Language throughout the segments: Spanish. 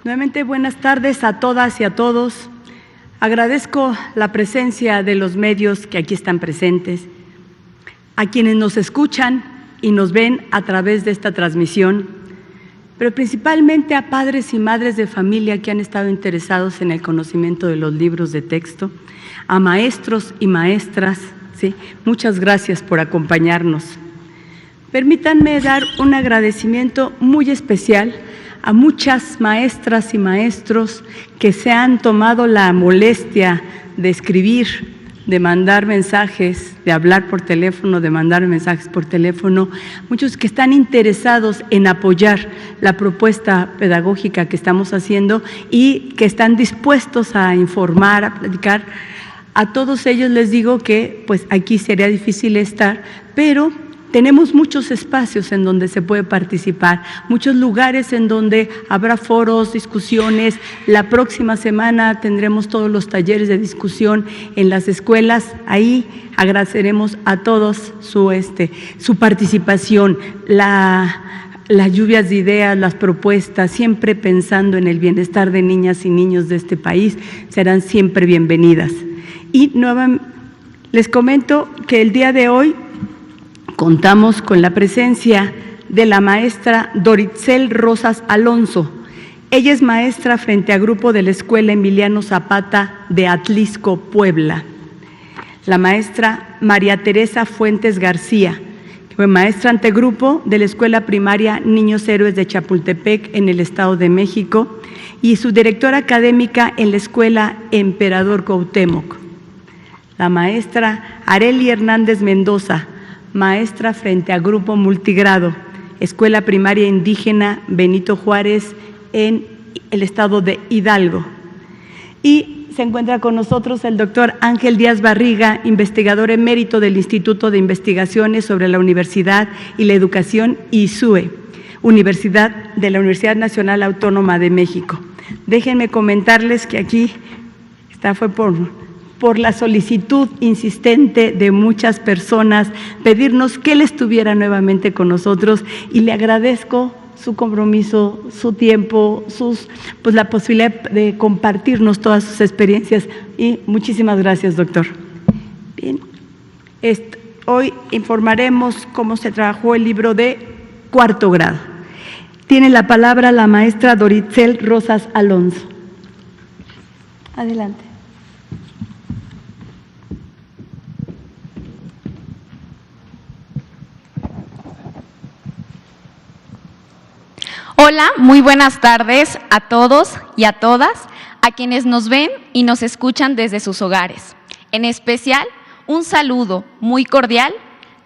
Nuevamente, buenas tardes a todas y a todos. Agradezco la presencia de los medios que aquí están presentes, a quienes nos escuchan y nos ven a través de esta transmisión, pero principalmente a padres y madres de familia que han estado interesados en el conocimiento de los libros de texto, a maestros y maestras, ¿sí? Muchas gracias por acompañarnos. Permítanme dar un agradecimiento muy especial a muchas maestras y maestros que se han tomado la molestia de escribir, de mandar mensajes, de hablar por teléfono, de mandar mensajes por teléfono, muchos que están interesados en apoyar la propuesta pedagógica que estamos haciendo y que están dispuestos a informar, a platicar. A todos ellos les digo que pues aquí sería difícil estar, pero tenemos muchos espacios en donde se puede participar, muchos lugares en donde habrá foros, discusiones. La próxima semana tendremos todos los talleres de discusión en las escuelas. Ahí agradeceremos a todos su participación, las lluvias de ideas, las propuestas, siempre pensando en el bienestar de niñas y niños de este país, serán siempre bienvenidas. Y nuevamente les comento que el día de hoy contamos con la presencia de la maestra Doritzel Rosas Alonso. Ella es maestra frente a grupo de la Escuela Emiliano Zapata de Atlisco, Puebla. La maestra María Teresa Fuentes García, que fue maestra ante grupo de la Escuela Primaria Niños Héroes de Chapultepec en el Estado de México y su directora académica en la Escuela Emperador Cuauhtémoc. La maestra Arely Hernández Mendoza, maestra frente a Grupo Multigrado, Escuela Primaria Indígena Benito Juárez en el estado de Hidalgo. Y se encuentra con nosotros el doctor Ángel Díaz Barriga, investigador emérito del Instituto de Investigaciones sobre la Universidad y la Educación ISUE, Universidad de la Universidad Nacional Autónoma de México. Déjenme comentarles que aquí fue por la solicitud insistente de muchas personas, pedirnos que él estuviera nuevamente con nosotros y le agradezco su compromiso, su tiempo, la posibilidad de compartirnos todas sus experiencias y muchísimas gracias, doctor. Bien, hoy informaremos cómo se trabajó el libro de cuarto grado. Tiene la palabra la maestra Doritzel Rosas Alonso. Adelante. Hola, muy buenas tardes a todos y a todas, a quienes nos ven y nos escuchan desde sus hogares. En especial, un saludo muy cordial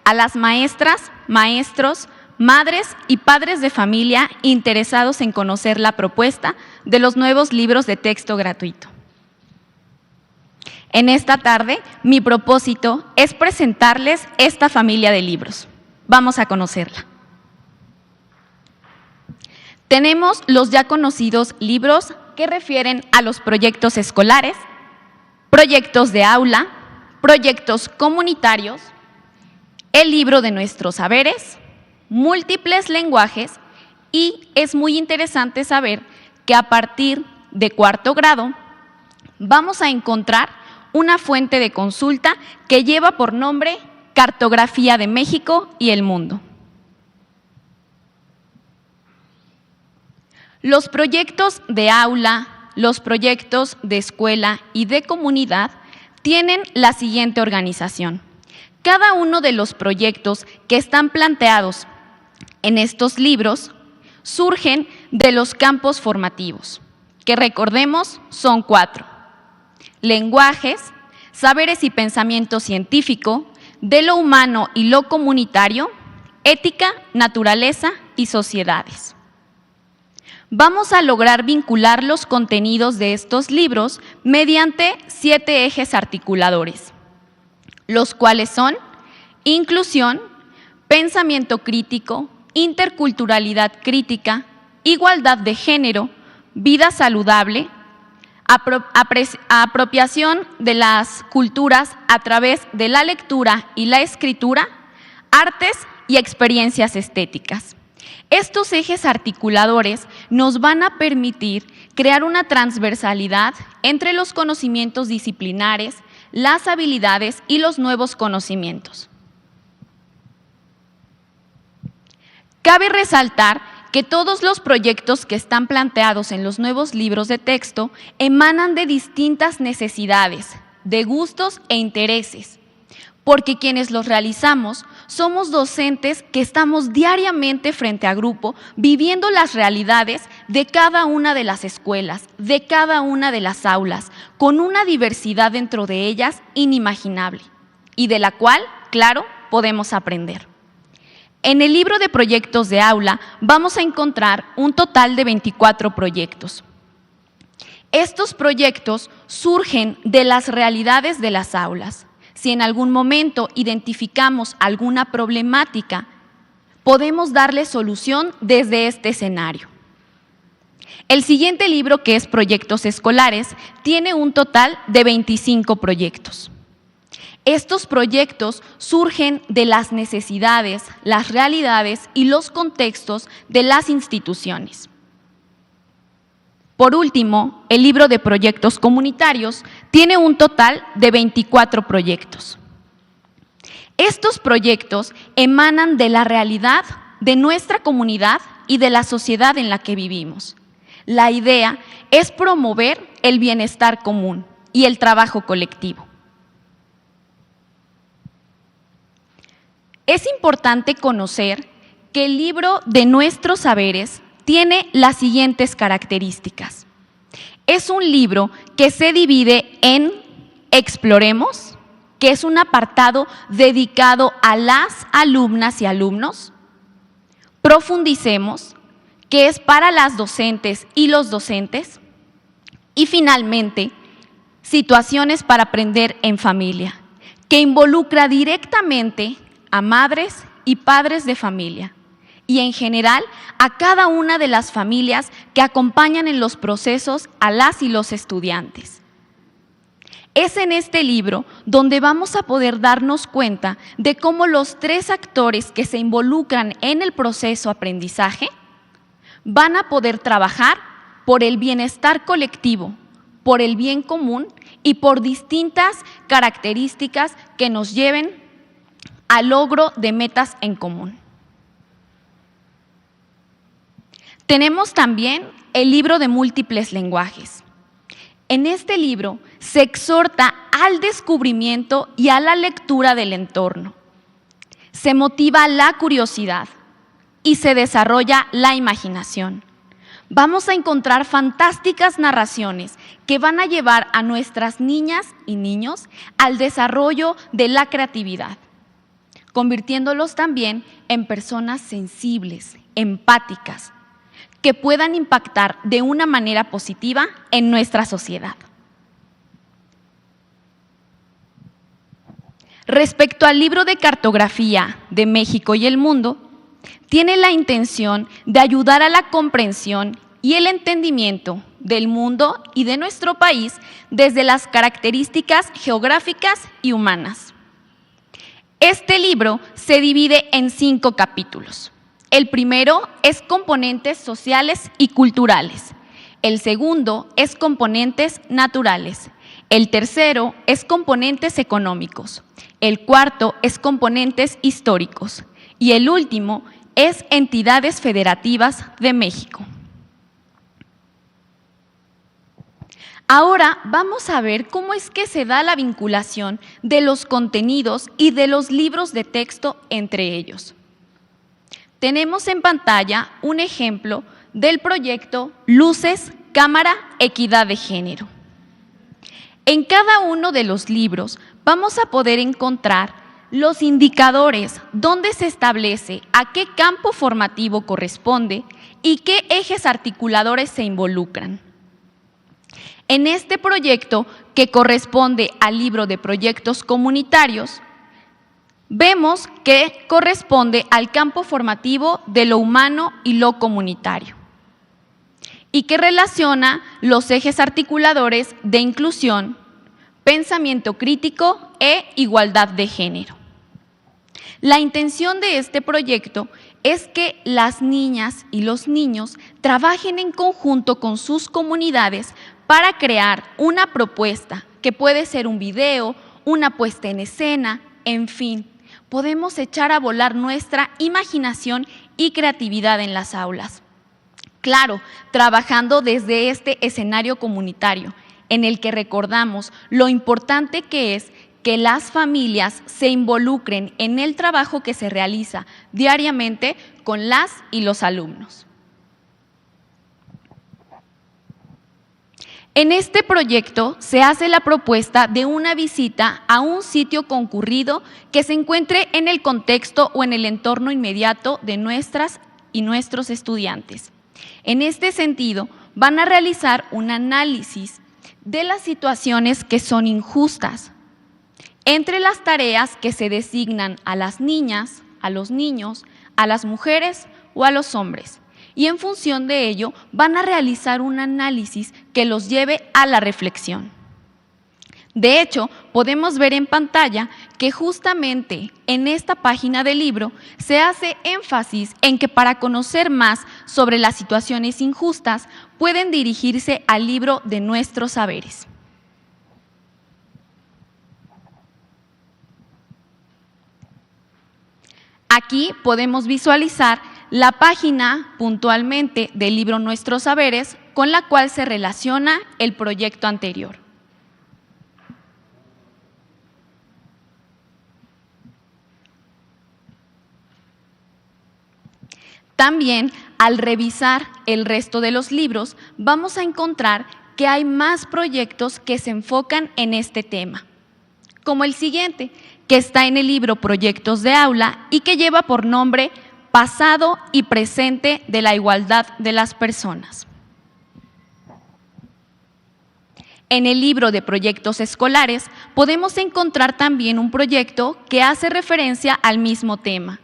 a las maestras, maestros, madres y padres de familia interesados en conocer la propuesta de los nuevos libros de texto gratuito. En esta tarde, mi propósito es presentarles esta familia de libros. Vamos a conocerla. Tenemos los ya conocidos libros que refieren a los proyectos escolares, proyectos de aula, proyectos comunitarios, el libro de nuestros saberes, múltiples lenguajes y es muy interesante saber que a partir de cuarto grado vamos a encontrar una fuente de consulta que lleva por nombre Cartografía de México y el Mundo. Los proyectos de aula, los proyectos de escuela y de comunidad tienen la siguiente organización. Cada uno de los proyectos que están planteados en estos libros surgen de los campos formativos, que recordemos son 4. Lenguajes, saberes y pensamiento científico, de lo humano y lo comunitario, ética, naturaleza y sociedades. Vamos a lograr vincular los contenidos de estos libros mediante 7 ejes articuladores, los cuales son inclusión, pensamiento crítico, interculturalidad crítica, igualdad de género, vida saludable, apropiación de las culturas a través de la lectura y la escritura, artes y experiencias estéticas. Estos ejes articuladores nos van a permitir crear una transversalidad entre los conocimientos disciplinares, las habilidades y los nuevos conocimientos. Cabe resaltar que todos los proyectos que están planteados en los nuevos libros de texto emanan de distintas necesidades, de gustos e intereses, porque quienes los realizamos somos docentes que estamos diariamente frente a grupo viviendo las realidades de cada una de las escuelas, de cada una de las aulas, con una diversidad dentro de ellas inimaginable y de la cual, claro, podemos aprender. En el libro de proyectos de aula vamos a encontrar un total de 24 proyectos. Estos proyectos surgen de las realidades de las aulas. Si en algún momento identificamos alguna problemática, podemos darle solución desde este escenario. El siguiente libro, que es Proyectos Escolares, tiene un total de 25 proyectos. Estos proyectos surgen de las necesidades, las realidades y los contextos de las instituciones. Por último, el libro de proyectos comunitarios tiene un total de 24 proyectos. Estos proyectos emanan de la realidad de nuestra comunidad y de la sociedad en la que vivimos. La idea es promover el bienestar común y el trabajo colectivo. Es importante conocer que el libro de nuestros saberes tiene las siguientes características. Es un libro que se divide en Exploremos, que es un apartado dedicado a las alumnas y alumnos, Profundicemos, que es para las docentes y los docentes, y finalmente, Situaciones para aprender en familia, que involucra directamente a madres y padres de familia, y en general a cada una de las familias que acompañan en los procesos a las y los estudiantes. Es en este libro donde vamos a poder darnos cuenta de cómo los tres actores que se involucran en el proceso aprendizaje van a poder trabajar por el bienestar colectivo, por el bien común y por distintas características que nos lleven al logro de metas en común. Tenemos también el libro de múltiples lenguajes. En este libro se exhorta al descubrimiento y a la lectura del entorno. Se motiva la curiosidad y se desarrolla la imaginación. Vamos a encontrar fantásticas narraciones que van a llevar a nuestras niñas y niños al desarrollo de la creatividad, convirtiéndolos también en personas sensibles, empáticas, que puedan impactar de una manera positiva en nuestra sociedad. Respecto al libro de cartografía de México y el mundo, tiene la intención de ayudar a la comprensión y el entendimiento del mundo y de nuestro país desde las características geográficas y humanas. Este libro se divide en 5 capítulos. El primero es componentes sociales y culturales. El segundo es componentes naturales. El tercero es componentes económicos. El cuarto es componentes históricos. Y el último es entidades federativas de México. Ahora vamos a ver cómo es que se da la vinculación de los contenidos y de los libros de texto entre ellos. Tenemos en pantalla un ejemplo del proyecto Luces, Cámara, Equidad de Género. En cada uno de los libros vamos a poder encontrar los indicadores donde se establece a qué campo formativo corresponde y qué ejes articuladores se involucran. En este proyecto, que corresponde al libro de proyectos comunitarios, vemos que corresponde al campo formativo de lo humano y lo comunitario, y que relaciona los ejes articuladores de inclusión, pensamiento crítico e igualdad de género. La intención de este proyecto es que las niñas y los niños trabajen en conjunto con sus comunidades para crear una propuesta que puede ser un video, una puesta en escena, en fin. Podemos echar a volar nuestra imaginación y creatividad en las aulas. Claro, trabajando desde este escenario comunitario, en el que recordamos lo importante que es que las familias se involucren en el trabajo que se realiza diariamente con las y los alumnos. En este proyecto se hace la propuesta de una visita a un sitio concurrido que se encuentre en el contexto o en el entorno inmediato de nuestras y nuestros estudiantes. En este sentido, van a realizar un análisis de las situaciones que son injustas entre las tareas que se designan a las niñas, a los niños, a las mujeres o a los hombres. Y en función de ello van a realizar un análisis que los lleve a la reflexión. De hecho, podemos ver en pantalla que justamente en esta página del libro se hace énfasis en que para conocer más sobre las situaciones injustas pueden dirigirse al libro de Nuestros Saberes. Aquí podemos visualizar la página puntualmente del libro Nuestros Saberes con la cual se relaciona el proyecto anterior. También, al revisar el resto de los libros, vamos a encontrar que hay más proyectos que se enfocan en este tema, como el siguiente, que está en el libro Proyectos de Aula y que lleva por nombre Pasado y Presente de la Igualdad de las Personas. En el libro de Proyectos Escolares podemos encontrar también un proyecto que hace referencia al mismo tema.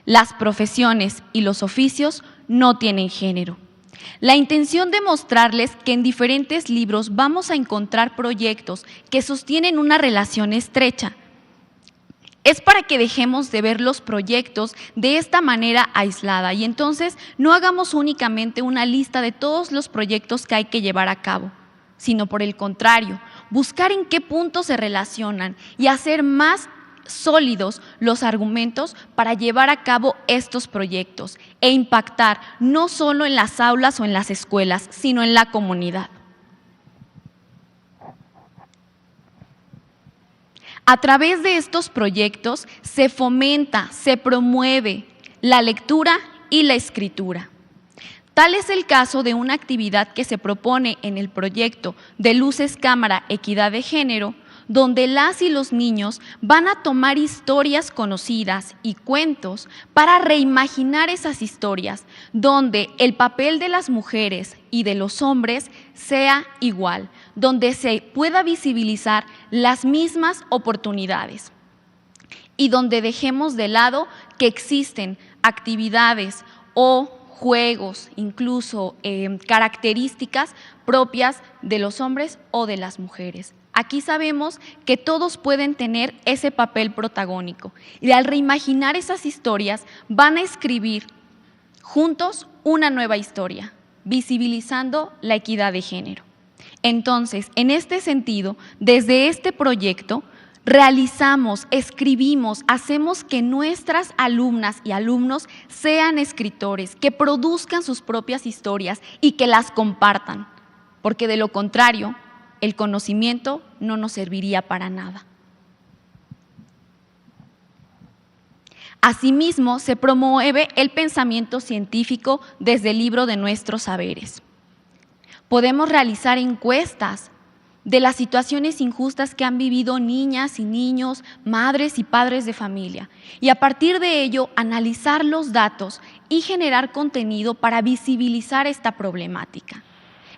Las profesiones y los oficios no tienen género. La intención de mostrarles que en diferentes libros vamos a encontrar proyectos que sostienen una relación estrecha. Es para que dejemos de ver los proyectos de esta manera aislada y entonces no hagamos únicamente una lista de todos los proyectos que hay que llevar a cabo, sino por el contrario, buscar en qué puntos se relacionan y hacer más sólidos los argumentos para llevar a cabo estos proyectos e impactar no solo en las aulas o en las escuelas, sino en la comunidad. A través de estos proyectos se fomenta, se promueve la lectura y la escritura. Tal es el caso de una actividad que se propone en el proyecto de Luces Cámara Equidad de Género, donde las y los niños van a tomar historias conocidas y cuentos para reimaginar esas historias, donde el papel de las mujeres y de los hombres sea igual, donde se pueda visibilizar las mismas oportunidades y donde dejemos de lado que existen actividades o juegos, incluso características propias de los hombres o de las mujeres. Aquí sabemos que todos pueden tener ese papel protagónico y al reimaginar esas historias van a escribir juntos una nueva historia, visibilizando la equidad de género. Entonces, en este sentido, desde este proyecto, realizamos, escribimos, hacemos que nuestras alumnas y alumnos sean escritores, que produzcan sus propias historias y que las compartan, porque de lo contrario, el conocimiento no nos serviría para nada. Asimismo, se promueve el pensamiento científico desde el libro de Nuestros Saberes. Podemos realizar encuestas de las situaciones injustas que han vivido niñas y niños, madres y padres de familia, y a partir de ello analizar los datos y generar contenido para visibilizar esta problemática.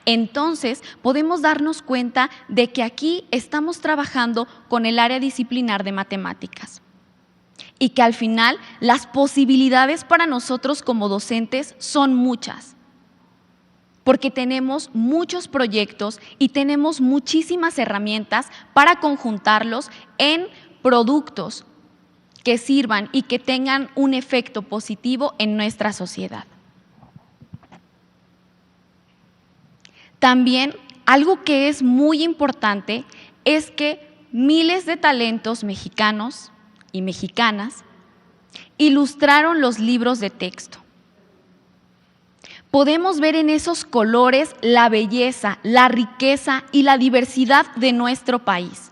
Entonces, podemos darnos cuenta de que aquí estamos trabajando con el área disciplinar de matemáticas y que al final las posibilidades para nosotros como docentes son muchas, porque tenemos muchos proyectos y tenemos muchísimas herramientas para conjuntarlos en productos que sirvan y que tengan un efecto positivo en nuestra sociedad. También algo que es muy importante es que miles de talentos mexicanos y mexicanas ilustraron los libros de texto. Podemos ver en esos colores la belleza, la riqueza y la diversidad de nuestro país.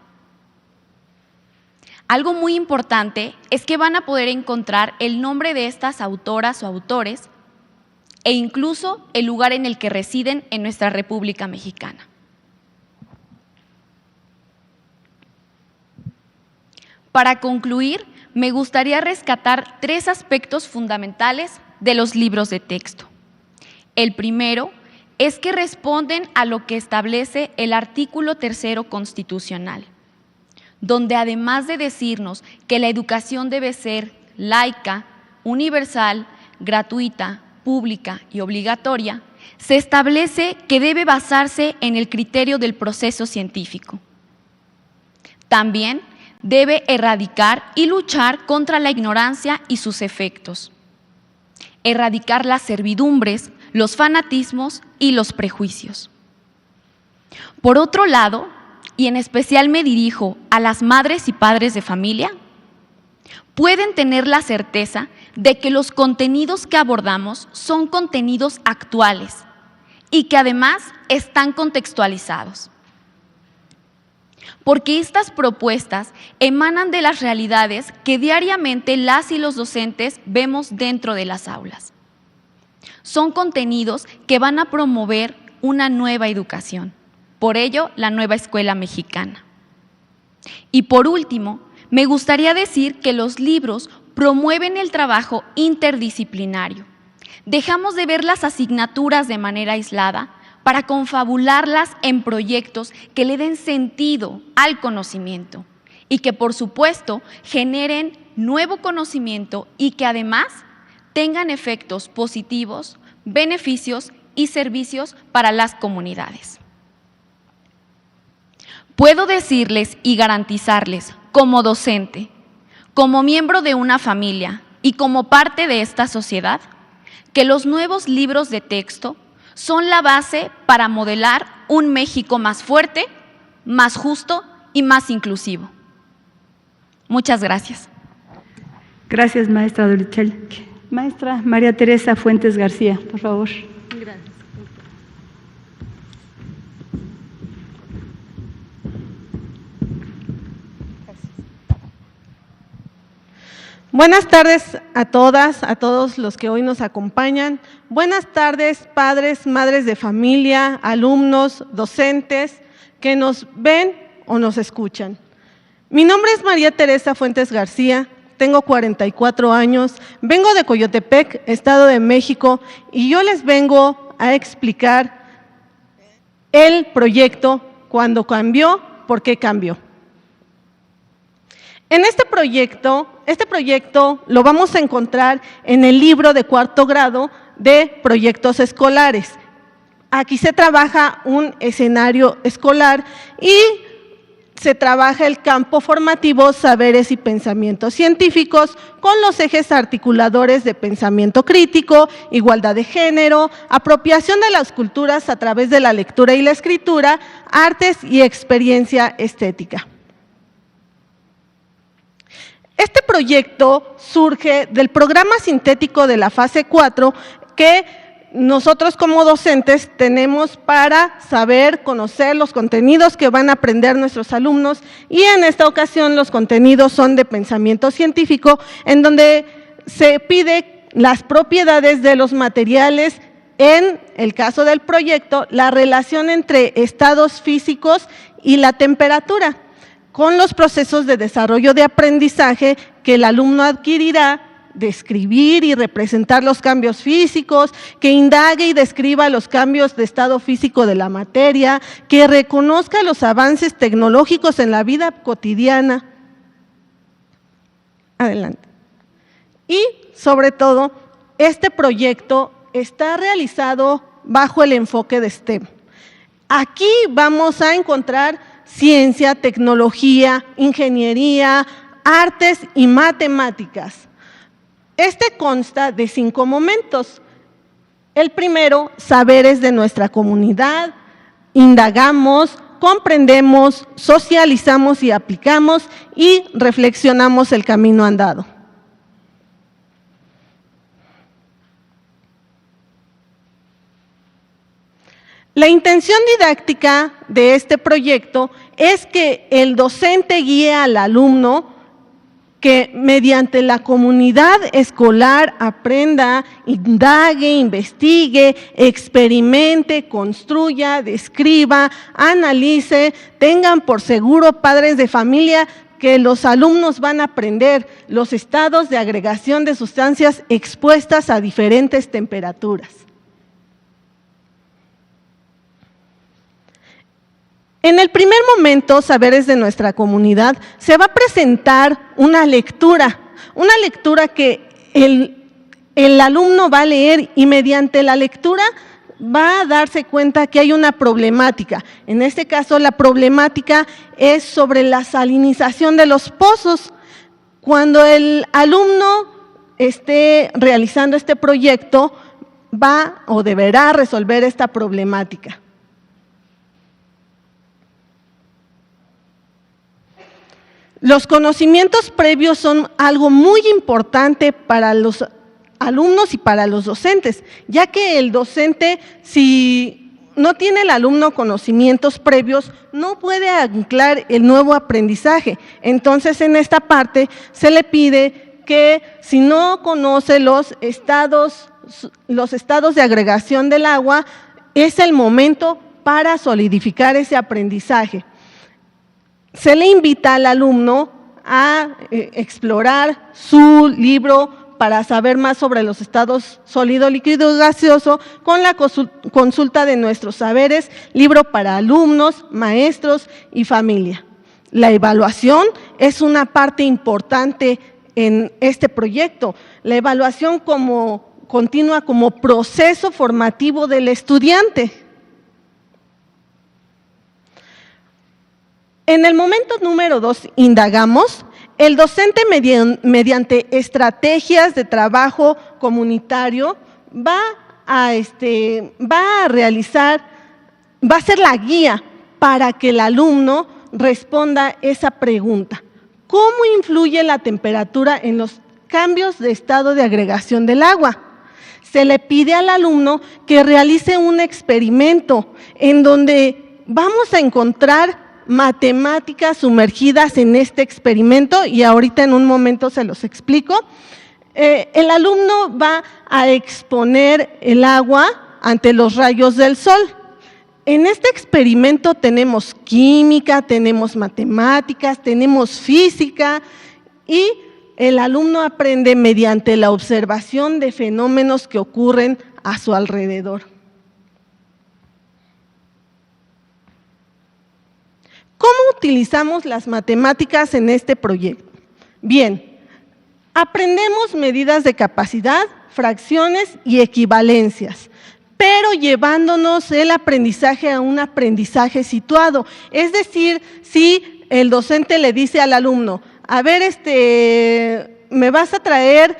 Algo muy importante es que van a poder encontrar el nombre de estas autoras o autores e incluso el lugar en el que residen en nuestra República Mexicana. Para concluir, me gustaría rescatar 3 aspectos fundamentales de los libros de texto. El primero es que responden a lo que establece el artículo 3 constitucional, donde además de decirnos que la educación debe ser laica, universal, gratuita, pública y obligatoria, se establece que debe basarse en el criterio del proceso científico. También debe erradicar y luchar contra la ignorancia y sus efectos, erradicar las servidumbres, los fanatismos y los prejuicios. Por otro lado, y en especial me dirijo a las madres y padres de familia, pueden tener la certeza de que los contenidos que abordamos son contenidos actuales y que además están contextualizados. Porque estas propuestas emanan de las realidades que diariamente las y los docentes vemos dentro de las aulas. Son contenidos que van a promover una nueva educación, por ello la nueva escuela mexicana. Y por último, me gustaría decir que los libros promueven el trabajo interdisciplinario. Dejamos de ver las asignaturas de manera aislada para confabularlas en proyectos que le den sentido al conocimiento y que, por supuesto, generen nuevo conocimiento y que además tengan efectos positivos, beneficios y servicios para las comunidades. Puedo decirles y garantizarles, como docente, como miembro de una familia y como parte de esta sociedad, que los nuevos libros de texto son la base para modelar un México más fuerte, más justo y más inclusivo. Muchas gracias. Gracias, maestra Dorichel. Maestra María Teresa Fuentes García, por favor. Gracias. Buenas tardes a todas, a todos los que hoy nos acompañan. Buenas tardes, padres, madres de familia, alumnos, docentes que nos ven o nos escuchan. Mi nombre es María Teresa Fuentes García, tengo 44 años, vengo de Coyotepec, Estado de México, y yo les vengo a explicar el proyecto, cuándo cambió, por qué cambió. En este proyecto lo vamos a encontrar en el libro de 4º grado de proyectos escolares. Aquí se trabaja un escenario escolar y se trabaja el campo formativo, saberes y pensamientos científicos con los ejes articuladores de pensamiento crítico, igualdad de género, apropiación de las culturas a través de la lectura y la escritura, artes y experiencia estética. Este proyecto surge del programa sintético de la fase 4 que nosotros como docentes tenemos para saber, conocer los contenidos que van a aprender nuestros alumnos, y en esta ocasión los contenidos son de pensamiento científico, en donde se pide las propiedades de los materiales, en el caso del proyecto, la relación entre estados físicos y la temperatura, con los procesos de desarrollo de aprendizaje que el alumno adquirirá, describir y representar los cambios físicos, que indague y describa los cambios de estado físico de la materia, que reconozca los avances tecnológicos en la vida cotidiana. Adelante. Y, sobre todo, este proyecto está realizado bajo el enfoque de STEM. Aquí vamos a encontrar ciencia, tecnología, ingeniería, artes y matemáticas. Este consta de 5 momentos. El primero, saberes de nuestra comunidad, indagamos, comprendemos, socializamos y aplicamos y reflexionamos el camino andado. La intención didáctica de este proyecto es que el docente guíe al alumno que mediante la comunidad escolar aprenda, indague, investigue, experimente, construya, describa, analice, tengan por seguro padres de familia que los alumnos van a aprender los estados de agregación de sustancias expuestas a diferentes temperaturas. En el primer momento, Saberes de nuestra comunidad, se va a presentar una lectura que el alumno va a leer y mediante la lectura va a darse cuenta que hay una problemática. En este caso, la problemática es sobre la salinización de los pozos. Cuando el alumno esté realizando este proyecto, va o deberá resolver esta problemática. Los conocimientos previos son algo muy importante para los alumnos y para los docentes, ya que el docente, si no tiene el alumno conocimientos previos, no puede anclar el nuevo aprendizaje. Entonces, en esta parte se le pide que si no conoce los estados de agregación del agua, es el momento para solidificar ese aprendizaje. Se le invita al alumno a explorar su libro para saber más sobre los estados sólido, líquido y gaseoso con la consulta de nuestros saberes, libro para alumnos, maestros y familia. La evaluación es una parte importante en este proyecto. La evaluación continua como proceso formativo del estudiante. En el momento número 2, indagamos. El docente mediante estrategias de trabajo comunitario va a ser la guía para que el alumno responda esa pregunta. ¿Cómo influye la temperatura en los cambios de estado de agregación del agua? Se le pide al alumno que realice un experimento en donde vamos a encontrar matemáticas sumergidas en este experimento y ahorita en un momento se los explico. El alumno va a exponer el agua ante los rayos del sol. En este experimento tenemos química, tenemos matemáticas, tenemos física y el alumno aprende mediante la observación de fenómenos que ocurren a su alrededor. ¿Cómo utilizamos las matemáticas en este proyecto? Bien, aprendemos medidas de capacidad, fracciones y equivalencias, pero llevándonos el aprendizaje a un aprendizaje situado. Es decir, si el docente le dice al alumno, a ver, me vas a traer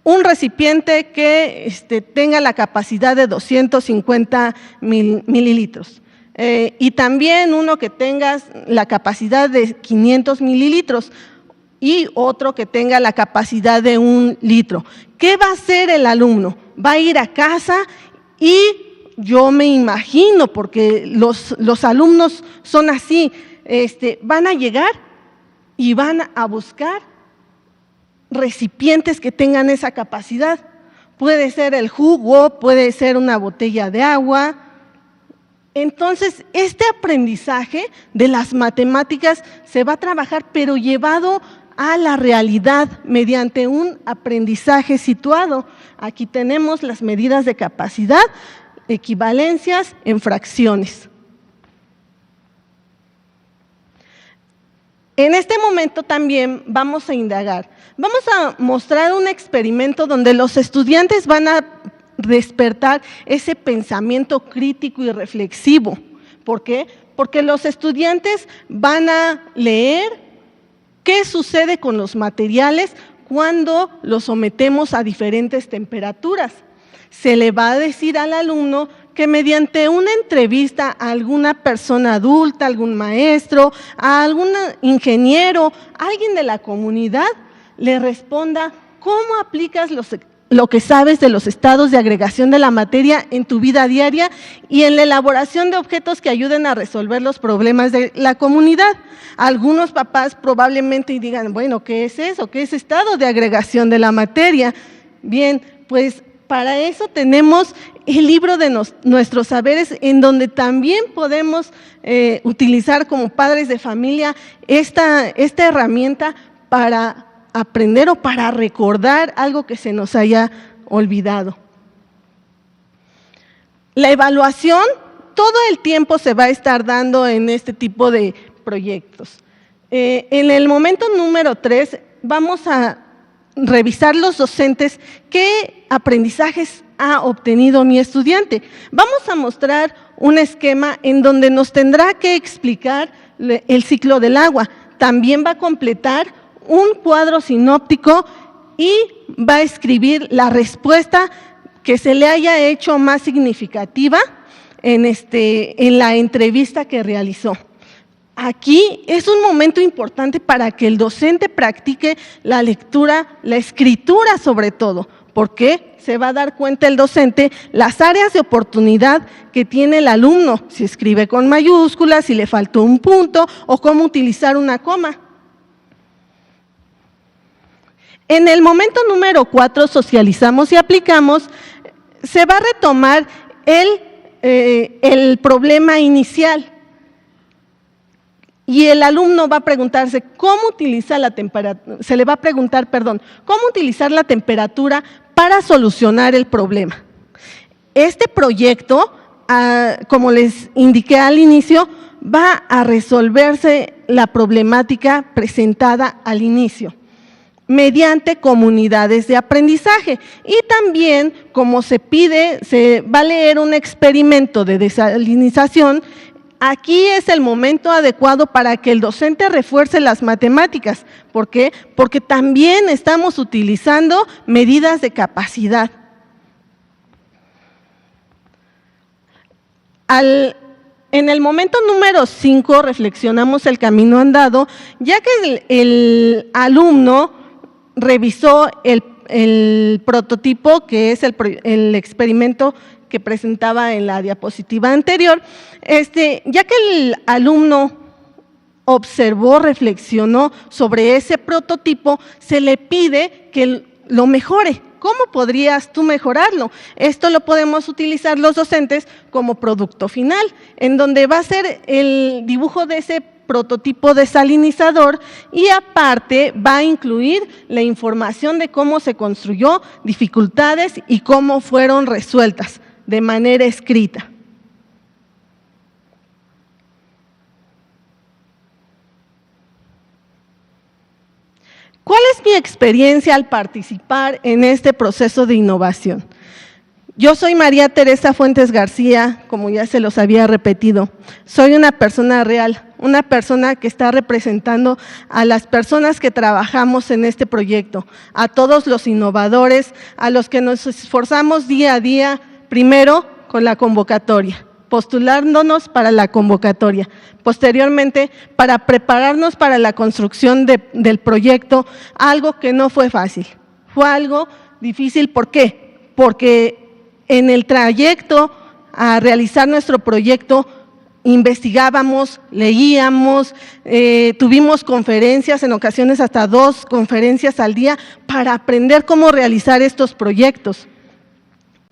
un recipiente que tenga la capacidad de 250 mililitros. Y también uno que tenga la capacidad de 500 mililitros y otro que tenga la capacidad de 1 litro. ¿Qué va a hacer el alumno? Va a ir a casa y yo me imagino, porque los alumnos son así, van a llegar y van a buscar recipientes que tengan esa capacidad. Puede ser el jugo, puede ser una botella de agua. Entonces, este aprendizaje de las matemáticas se va a trabajar, pero llevado a la realidad mediante un aprendizaje situado. Aquí tenemos las medidas de capacidad, equivalencias en fracciones. En este momento también vamos a indagar. Vamos a mostrar un experimento donde los estudiantes van a despertar ese pensamiento crítico y reflexivo. ¿Por qué? Porque los estudiantes van a leer ¿Qué sucede con los materiales cuando los sometemos a diferentes temperaturas? Se le va a decir al alumno que mediante una entrevista a alguna persona adulta, algún maestro, a algún ingeniero, alguien de la comunidad, le responda cómo aplicas lo que sabes de los estados de agregación de la materia en tu vida diaria y en la elaboración de objetos que ayuden a resolver los problemas de la comunidad. Algunos papás probablemente digan, bueno, ¿qué es eso? ¿Qué es estado de agregación de la materia? Bien, pues para eso tenemos el libro de nuestros saberes, en donde también podemos utilizar como padres de familia esta herramienta para aprender o para recordar algo que se nos haya olvidado. La evaluación todo el tiempo se va a estar dando en este tipo de proyectos. En el momento número 3 vamos a revisar los docentes qué aprendizajes ha obtenido mi estudiante. Vamos a mostrar un esquema en donde nos tendrá que explicar el ciclo del agua. También va a completar un cuadro sinóptico y va a escribir la respuesta que se le haya hecho más significativa en la entrevista que realizó. Aquí es un momento importante para que el docente practique la lectura, la escritura sobre todo, porque se va a dar cuenta el docente las áreas de oportunidad que tiene el alumno, si escribe con mayúsculas, si le faltó un punto o cómo utilizar una coma. En el momento número 4, socializamos y aplicamos, se va a retomar el problema inicial. Y el alumno va a preguntarse cómo utiliza la temperatura, se le va a preguntar, cómo utilizar la temperatura para solucionar el problema. Este proyecto, como les indiqué al inicio, va a resolverse la problemática presentada al inicio mediante comunidades de aprendizaje. Y también, como se pide, se va a leer un experimento de desalinización. Aquí es el momento adecuado para que el docente refuerce las matemáticas. ¿Por qué? Porque también estamos utilizando medidas de capacidad. En el momento número 5 reflexionamos el camino andado, ya que el alumno revisó el prototipo, que es el experimento que presentaba en la diapositiva anterior. Ya que el alumno observó, reflexionó sobre ese prototipo, se le pide que lo mejore. ¿Cómo podrías tú mejorarlo? Esto lo podemos utilizar los docentes como producto final, en donde va a ser el dibujo de ese prototipo desalinizador y aparte va a incluir la información de cómo se construyó, dificultades y cómo fueron resueltas de manera escrita. ¿Cuál es mi experiencia al participar en este proceso de innovación? Yo soy María Teresa Fuentes García, como ya se los había repetido. Soy una persona real, una persona que está representando a las personas que trabajamos en este proyecto, a todos los innovadores, a los que nos esforzamos día a día, primero con la convocatoria, postulándonos para la convocatoria, posteriormente para prepararnos para la construcción del proyecto, algo que no fue fácil, fue algo difícil. ¿Por qué? Porque en el trayecto a realizar nuestro proyecto investigábamos, leíamos, tuvimos conferencias, en ocasiones hasta 2 conferencias al día para aprender cómo realizar estos proyectos.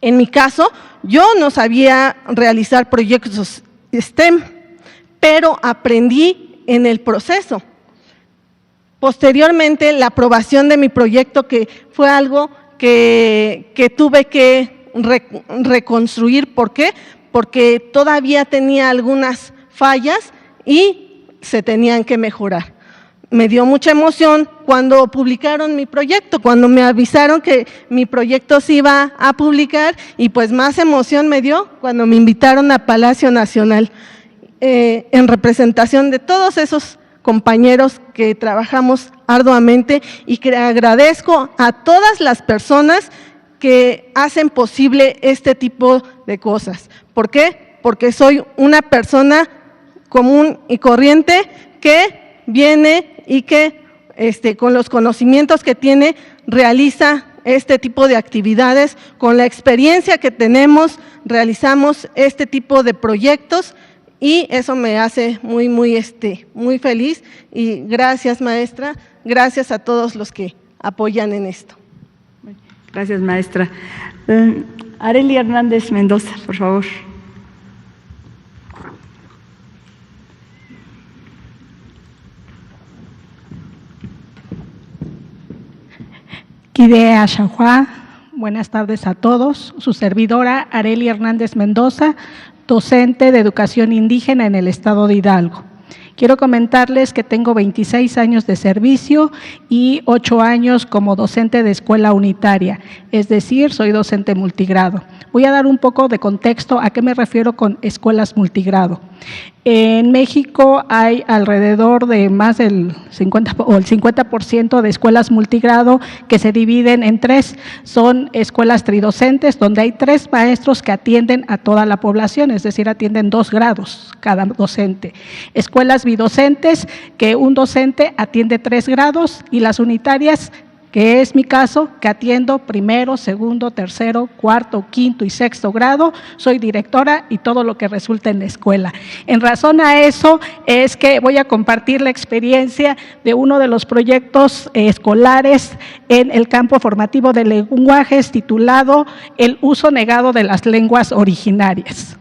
En mi caso, yo no sabía realizar proyectos STEM, pero aprendí en el proceso. Posteriormente, la aprobación de mi proyecto, que fue algo que tuve que reconstruir. ¿Por qué? Porque todavía tenía algunas fallas y se tenían que mejorar. Me dio mucha emoción cuando publicaron mi proyecto, cuando me avisaron que mi proyecto se iba a publicar, y pues más emoción me dio cuando me invitaron a Palacio Nacional en representación de todos esos compañeros que trabajamos arduamente y que agradezco a todas las personas que hacen posible este tipo de cosas. ¿Por qué? Porque soy una persona común y corriente que viene y que con los conocimientos que tiene realiza este tipo de actividades. Con la experiencia que tenemos realizamos este tipo de proyectos y eso me hace muy feliz. Y gracias, maestra, gracias a todos los que apoyan en esto. Gracias, maestra. Arely Hernández Mendoza, por favor. Kidea Xanhua, buenas tardes a todos. Su servidora Arely Hernández Mendoza, docente de educación indígena en el estado de Hidalgo. Quiero comentarles que tengo 26 años de servicio y 8 años como docente de escuela unitaria, es decir, soy docente multigrado. Voy a dar un poco de contexto a qué me refiero con escuelas multigrado. En México hay alrededor de más del 50% de escuelas multigrado que se dividen en 3. Son escuelas tridocentes donde hay 3 maestros que atienden a toda la población, es decir, atienden 2 grados cada docente. Escuelas bidocentes que un docente atiende 3 grados y las unitarias, que es mi caso, que atiendo primero, segundo, tercero, cuarto, quinto y sexto grado, soy directora y todo lo que resulta en la escuela. En razón a eso es que voy a compartir la experiencia de uno de los proyectos escolares en el campo formativo de lenguajes titulado El uso negado de las lenguas originarias.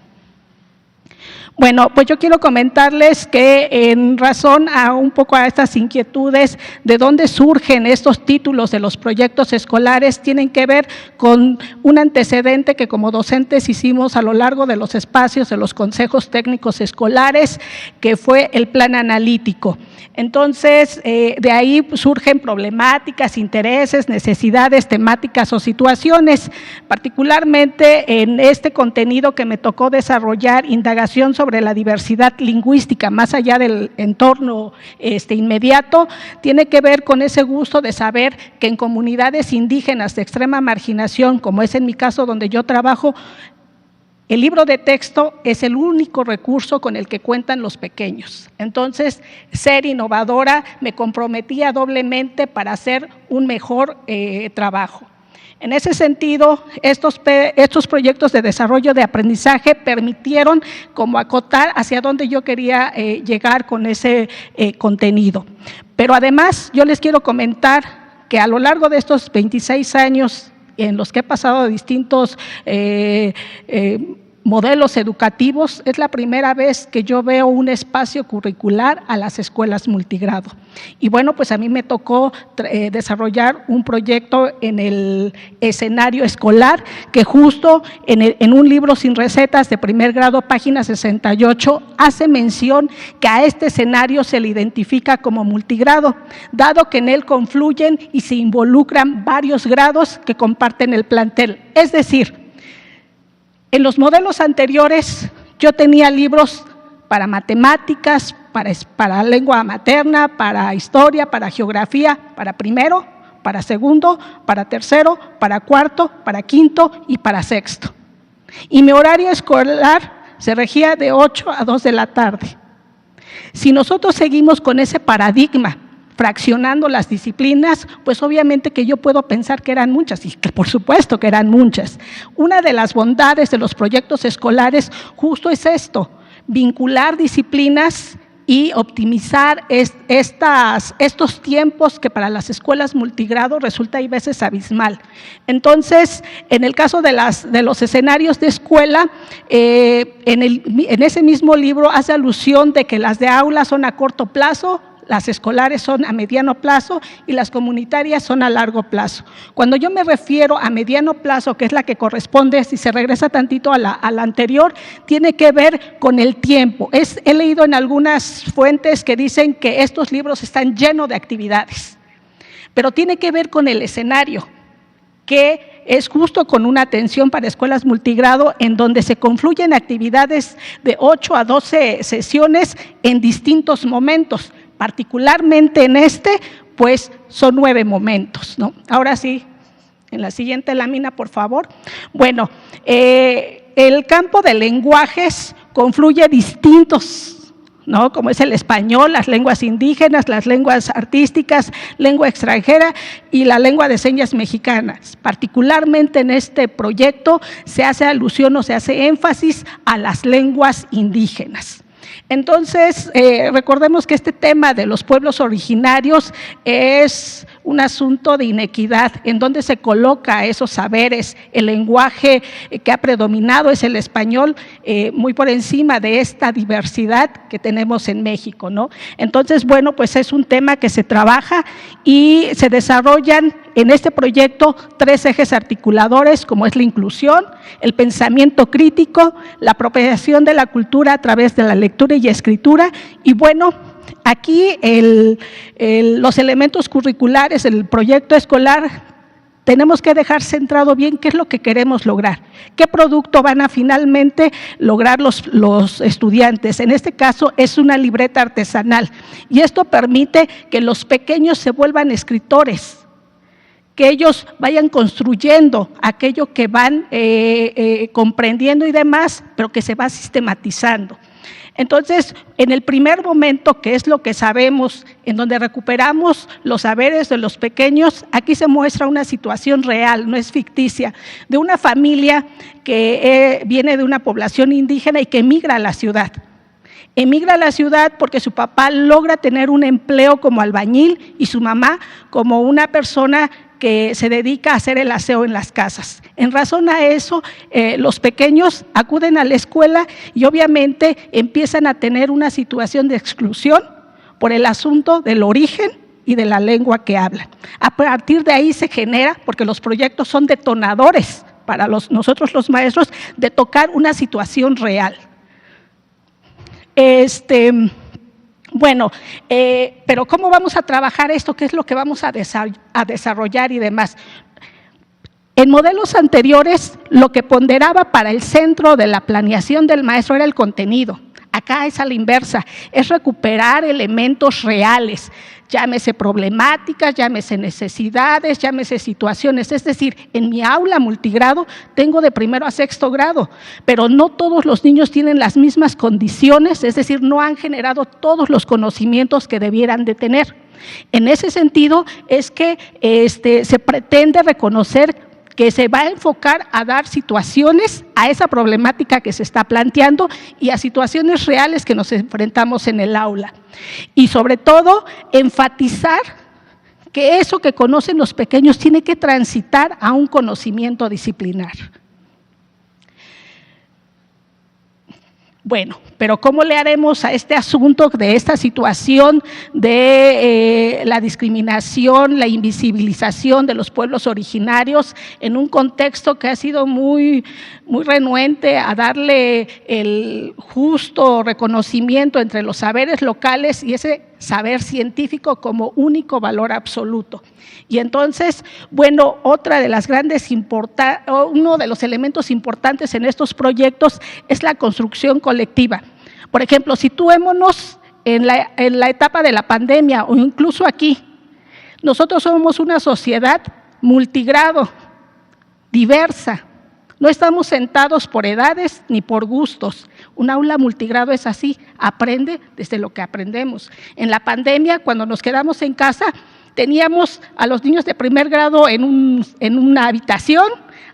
Bueno, pues yo quiero comentarles que en razón a un poco a estas inquietudes de dónde surgen estos títulos de los proyectos escolares, tienen que ver con un antecedente que como docentes hicimos a lo largo de los espacios de los consejos técnicos escolares, que fue el plan analítico. Entonces, de ahí surgen problemáticas, intereses, necesidades, temáticas o situaciones, particularmente en este contenido que me tocó desarrollar, indagación sobre la diversidad lingüística, más allá del entorno inmediato, tiene que ver con ese gusto de saber que en comunidades indígenas de extrema marginación, como es en mi caso donde yo trabajo, el libro de texto es el único recurso con el que cuentan los pequeños. Entonces, ser innovadora, me comprometía doblemente para hacer un mejor trabajo. En ese sentido, estos proyectos de desarrollo de aprendizaje permitieron como acotar hacia dónde yo quería llegar con ese contenido. Pero además, yo les quiero comentar que a lo largo de estos 26 años en los que he pasado distintos modelos educativos, es la primera vez que yo veo un espacio curricular a las escuelas multigrado. Y bueno, pues a mí me tocó desarrollar un proyecto en el escenario escolar que justo en un libro sin recetas de primer grado, página 68, hace mención que a este escenario se le identifica como multigrado, dado que en él confluyen y se involucran varios grados que comparten el plantel. Es decir, en los modelos anteriores yo tenía libros para matemáticas, para lengua materna, para historia, para geografía, para primero, para segundo, para tercero, para cuarto, para quinto y para sexto. Y mi horario escolar se regía de 8 a 2 de la tarde. Si nosotros seguimos con ese paradigma, fraccionando las disciplinas, pues obviamente que yo puedo pensar que eran muchas, y que por supuesto que eran muchas. Una de las bondades de los proyectos escolares justo es esto, vincular disciplinas y optimizar estos tiempos que para las escuelas multigrado resulta a veces abismal. Entonces, en el caso de los escenarios de escuela, en ese mismo libro hace alusión de que las de aula son a corto plazo, las escolares son a mediano plazo y las comunitarias son a largo plazo. Cuando yo me refiero a mediano plazo, que es la que corresponde, si se regresa tantito a la anterior, tiene que ver con el tiempo. He leído en algunas fuentes que dicen que estos libros están llenos de actividades, pero tiene que ver con el escenario, que es justo con una atención para escuelas multigrado en donde se confluyen actividades de 8 a 12 sesiones en distintos momentos, particularmente en pues son 9 momentos, ¿no? Ahora sí, en la siguiente lámina, por favor. Bueno, el campo de lenguajes confluye distintos, ¿no? Como es el español, las lenguas indígenas, las lenguas artísticas, lengua extranjera y la lengua de señas mexicanas. Particularmente en este proyecto se hace alusión o se hace énfasis a las lenguas indígenas. Entonces, recordemos que este tema de los pueblos originarios es un asunto de inequidad, en donde se coloca esos saberes. El lenguaje que ha predominado es el español, muy por encima de esta diversidad que tenemos en México, ¿no? Entonces, bueno, pues es un tema que se trabaja y se desarrollan en este proyecto 3 ejes articuladores, como es la inclusión, el pensamiento crítico, la apropiación de la cultura a través de la lectura y escritura, y bueno, aquí los elementos curriculares del proyecto escolar tenemos que dejar centrado bien qué es lo que queremos lograr, qué producto van a finalmente lograr los estudiantes. En este caso es una libreta artesanal y esto permite que los pequeños se vuelvan escritores, que ellos vayan construyendo aquello que van comprendiendo y demás, pero que se va sistematizando. Entonces, en el primer momento, que es lo que sabemos, en donde recuperamos los saberes de los pequeños, aquí se muestra una situación real, no es ficticia, de una familia que viene de una población indígena y que emigra a la ciudad. Emigra a la ciudad porque su papá logra tener un empleo como albañil y su mamá como una persona que se dedica a hacer el aseo en las casas. En razón a eso, los pequeños acuden a la escuela y obviamente empiezan a tener una situación de exclusión por el asunto del origen y de la lengua que hablan. A partir de ahí se genera, porque los proyectos son detonadores para nosotros los maestros, de tocar una situación real. Bueno, pero ¿cómo vamos a trabajar esto? ¿Qué es lo que vamos a desarrollar y demás? En modelos anteriores, lo que ponderaba para el centro de la planeación del maestro era el contenido. Acá es a la inversa, es recuperar elementos reales, llámese problemáticas, llámese necesidades, llámese situaciones. Es decir, en mi aula multigrado tengo de 1º a 6º grado, pero no todos los niños tienen las mismas condiciones, es decir, no han generado todos los conocimientos que debieran de tener. En ese sentido es que se pretende reconocer que se va a enfocar a dar situaciones a esa problemática que se está planteando y a situaciones reales que nos enfrentamos en el aula. Y sobre todo, enfatizar que eso que conocen los pequeños tiene que transitar a un conocimiento disciplinar. Bueno, pero ¿cómo le haremos a este asunto de esta situación de la discriminación, la invisibilización de los pueblos originarios en un contexto que ha sido muy renuente a darle el justo reconocimiento entre los saberes locales y ese saber científico como único valor absoluto? Y entonces, bueno, uno de los elementos importantes en estos proyectos es la construcción colectiva. Por ejemplo, situémonos en la etapa de la pandemia o incluso aquí. Nosotros somos una sociedad multigrado, diversa. No estamos sentados por edades ni por gustos. Un aula multigrado es así, aprende desde lo que aprendemos. En la pandemia, cuando nos quedamos en casa, teníamos a los niños de 1er grado en una habitación,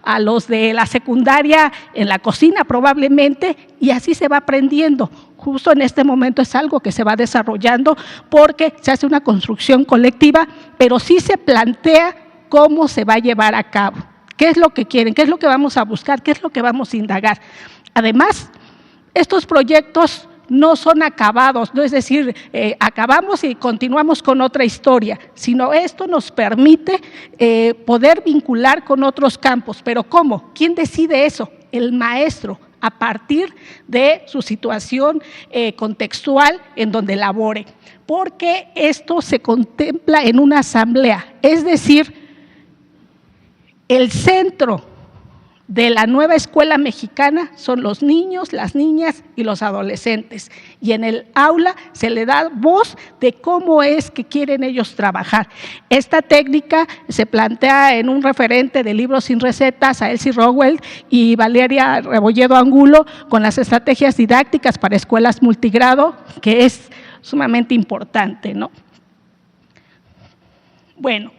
a los de la secundaria en la cocina probablemente, y así se va aprendiendo. Justo en este momento es algo que se va desarrollando porque se hace una construcción colectiva, pero sí se plantea cómo se va a llevar a cabo. ¿Qué es lo que quieren? ¿Qué es lo que vamos a buscar? ¿Qué es lo que vamos a indagar? Además, estos proyectos no son acabados, no es decir, acabamos y continuamos con otra historia, sino esto nos permite poder vincular con otros campos. ¿Pero cómo? ¿Quién decide eso? El maestro, a partir de su situación contextual en donde labore, porque esto se contempla en una asamblea, es decir, el centro de la nueva escuela mexicana son los niños, las niñas y los adolescentes. Y en el aula se le da voz de cómo es que quieren ellos trabajar. Esta técnica se plantea en un referente de Libros sin recetas a Elsie Rowell y Valeria Rebolledo Angulo con las estrategias didácticas para escuelas multigrado, que es sumamente importante, ¿no? Bueno.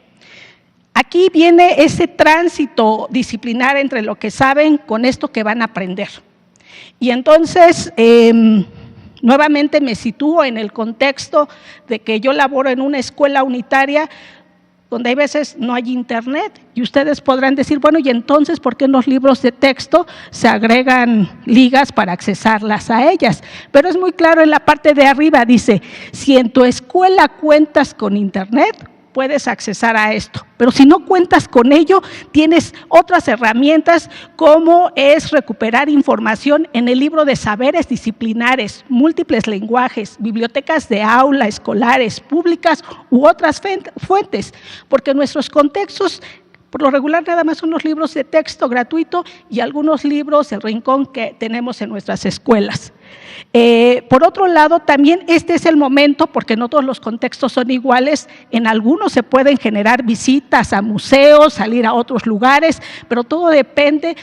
Aquí viene ese tránsito disciplinar entre lo que saben con esto que van a aprender. Y entonces, nuevamente me sitúo en el contexto de que yo laboro en una escuela unitaria donde hay veces no hay internet y ustedes podrán decir, bueno, y entonces, ¿por qué en los libros de texto se agregan ligas para accesarlas a ellas? Pero es muy claro en la parte de arriba, dice, si en tu escuela cuentas con internet, puedes accesar a esto, pero si no cuentas con ello, tienes otras herramientas como es recuperar información en el libro de saberes disciplinares, múltiples lenguajes, bibliotecas de aula, escolares, públicas u otras fuentes, porque nuestros contextos por lo regular nada más son los libros de texto gratuito y algunos libros, el rincón que tenemos en nuestras escuelas. Por otro lado, también este es el momento, porque no todos los contextos son iguales, en algunos se pueden generar visitas a museos, salir a otros lugares, pero todo depende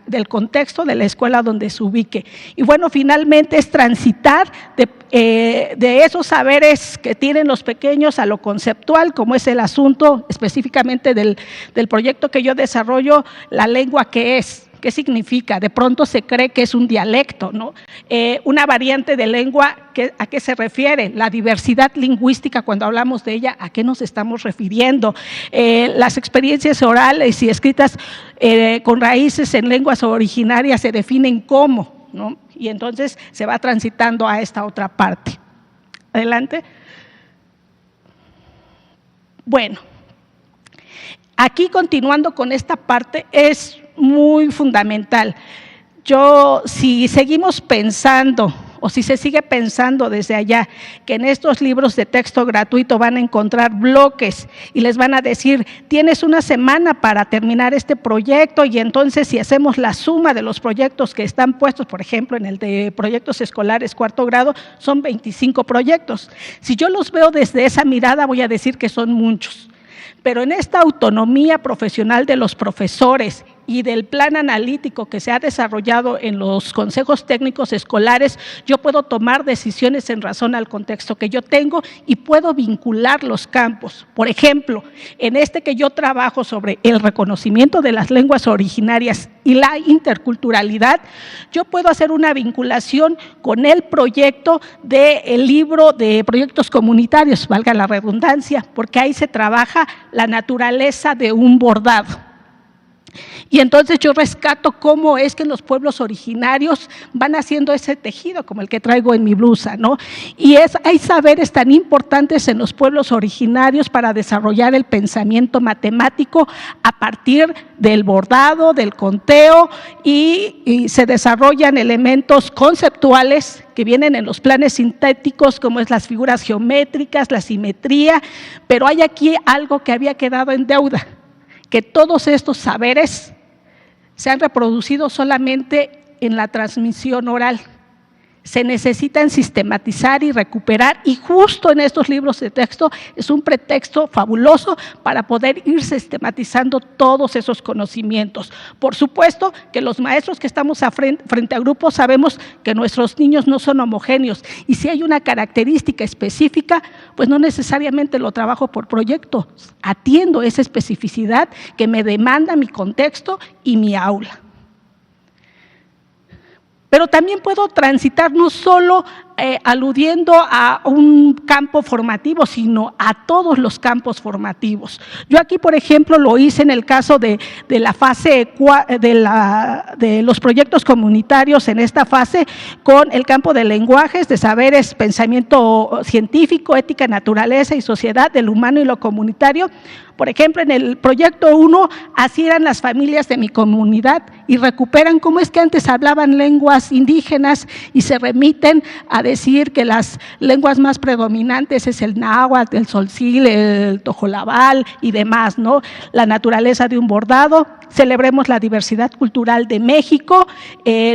del contexto de la escuela donde se ubique. Y bueno, finalmente es transitar de esos saberes que tienen los pequeños a lo conceptual, como es el asunto específicamente del proyecto que yo desarrollo, la lengua que es. ¿Qué significa? De pronto se cree que es un dialecto, ¿no? Una variante de lengua, ¿a qué se refiere? La diversidad lingüística, cuando hablamos de ella, ¿a qué nos estamos refiriendo? Las experiencias orales y escritas con raíces en lenguas originarias se definen cómo, ¿no? Y entonces se va transitando a esta otra parte. Adelante. Bueno, aquí continuando con esta parte es muy fundamental. Si seguimos pensando, o si se sigue pensando desde allá, que en estos libros de texto gratuito van a encontrar bloques y les van a decir, tienes una semana para terminar este proyecto, y entonces si hacemos la suma de los proyectos que están puestos, por ejemplo, en el de proyectos escolares cuarto grado, son 25 proyectos. Si yo los veo desde esa mirada, voy a decir que son muchos. Pero en esta autonomía profesional de los profesores y del plan analítico que se ha desarrollado en los consejos técnicos escolares, yo puedo tomar decisiones en razón al contexto que yo tengo y puedo vincular los campos. Por ejemplo, en este que yo trabajo sobre el reconocimiento de las lenguas originarias y la interculturalidad, yo puedo hacer una vinculación con el proyecto del libro de proyectos comunitarios, valga la redundancia, porque ahí se trabaja la naturaleza de un bordado. Y entonces yo rescato cómo es que los pueblos originarios van haciendo ese tejido, como el que traigo en mi blusa, ¿no? Y hay saberes tan importantes en los pueblos originarios para desarrollar el pensamiento matemático a partir del bordado, del conteo, y se desarrollan elementos conceptuales que vienen en los planes sintéticos, como es las figuras geométricas, la simetría, pero hay aquí algo que había quedado en deuda, que todos estos saberes se han reproducido solamente en la transmisión oral. Se necesitan sistematizar y recuperar, y justo en estos libros de texto es un pretexto fabuloso para poder ir sistematizando todos esos conocimientos. Por supuesto que los maestros que estamos frente a grupos sabemos que nuestros niños no son homogéneos, y si hay una característica específica, pues no necesariamente lo trabajo por proyecto, atiendo esa especificidad que me demanda mi contexto y mi aula. Pero también puedo transitar no solo aludiendo a un campo formativo, sino a todos los campos formativos. Yo aquí, por ejemplo, lo hice en el caso de la fase de los proyectos comunitarios, en esta fase, con el campo de lenguajes, de saberes, pensamiento científico, ética, naturaleza y sociedad, del humano y lo comunitario. Por ejemplo, en el proyecto 1, así eran las familias de mi comunidad, y recuperan cómo es que antes hablaban lenguas indígenas y se remiten a a decir que las lenguas más predominantes es el náhuatl, el tzoltzil, el tojolabal y demás, ¿no? La naturaleza de un bordado. Celebremos la diversidad cultural de México,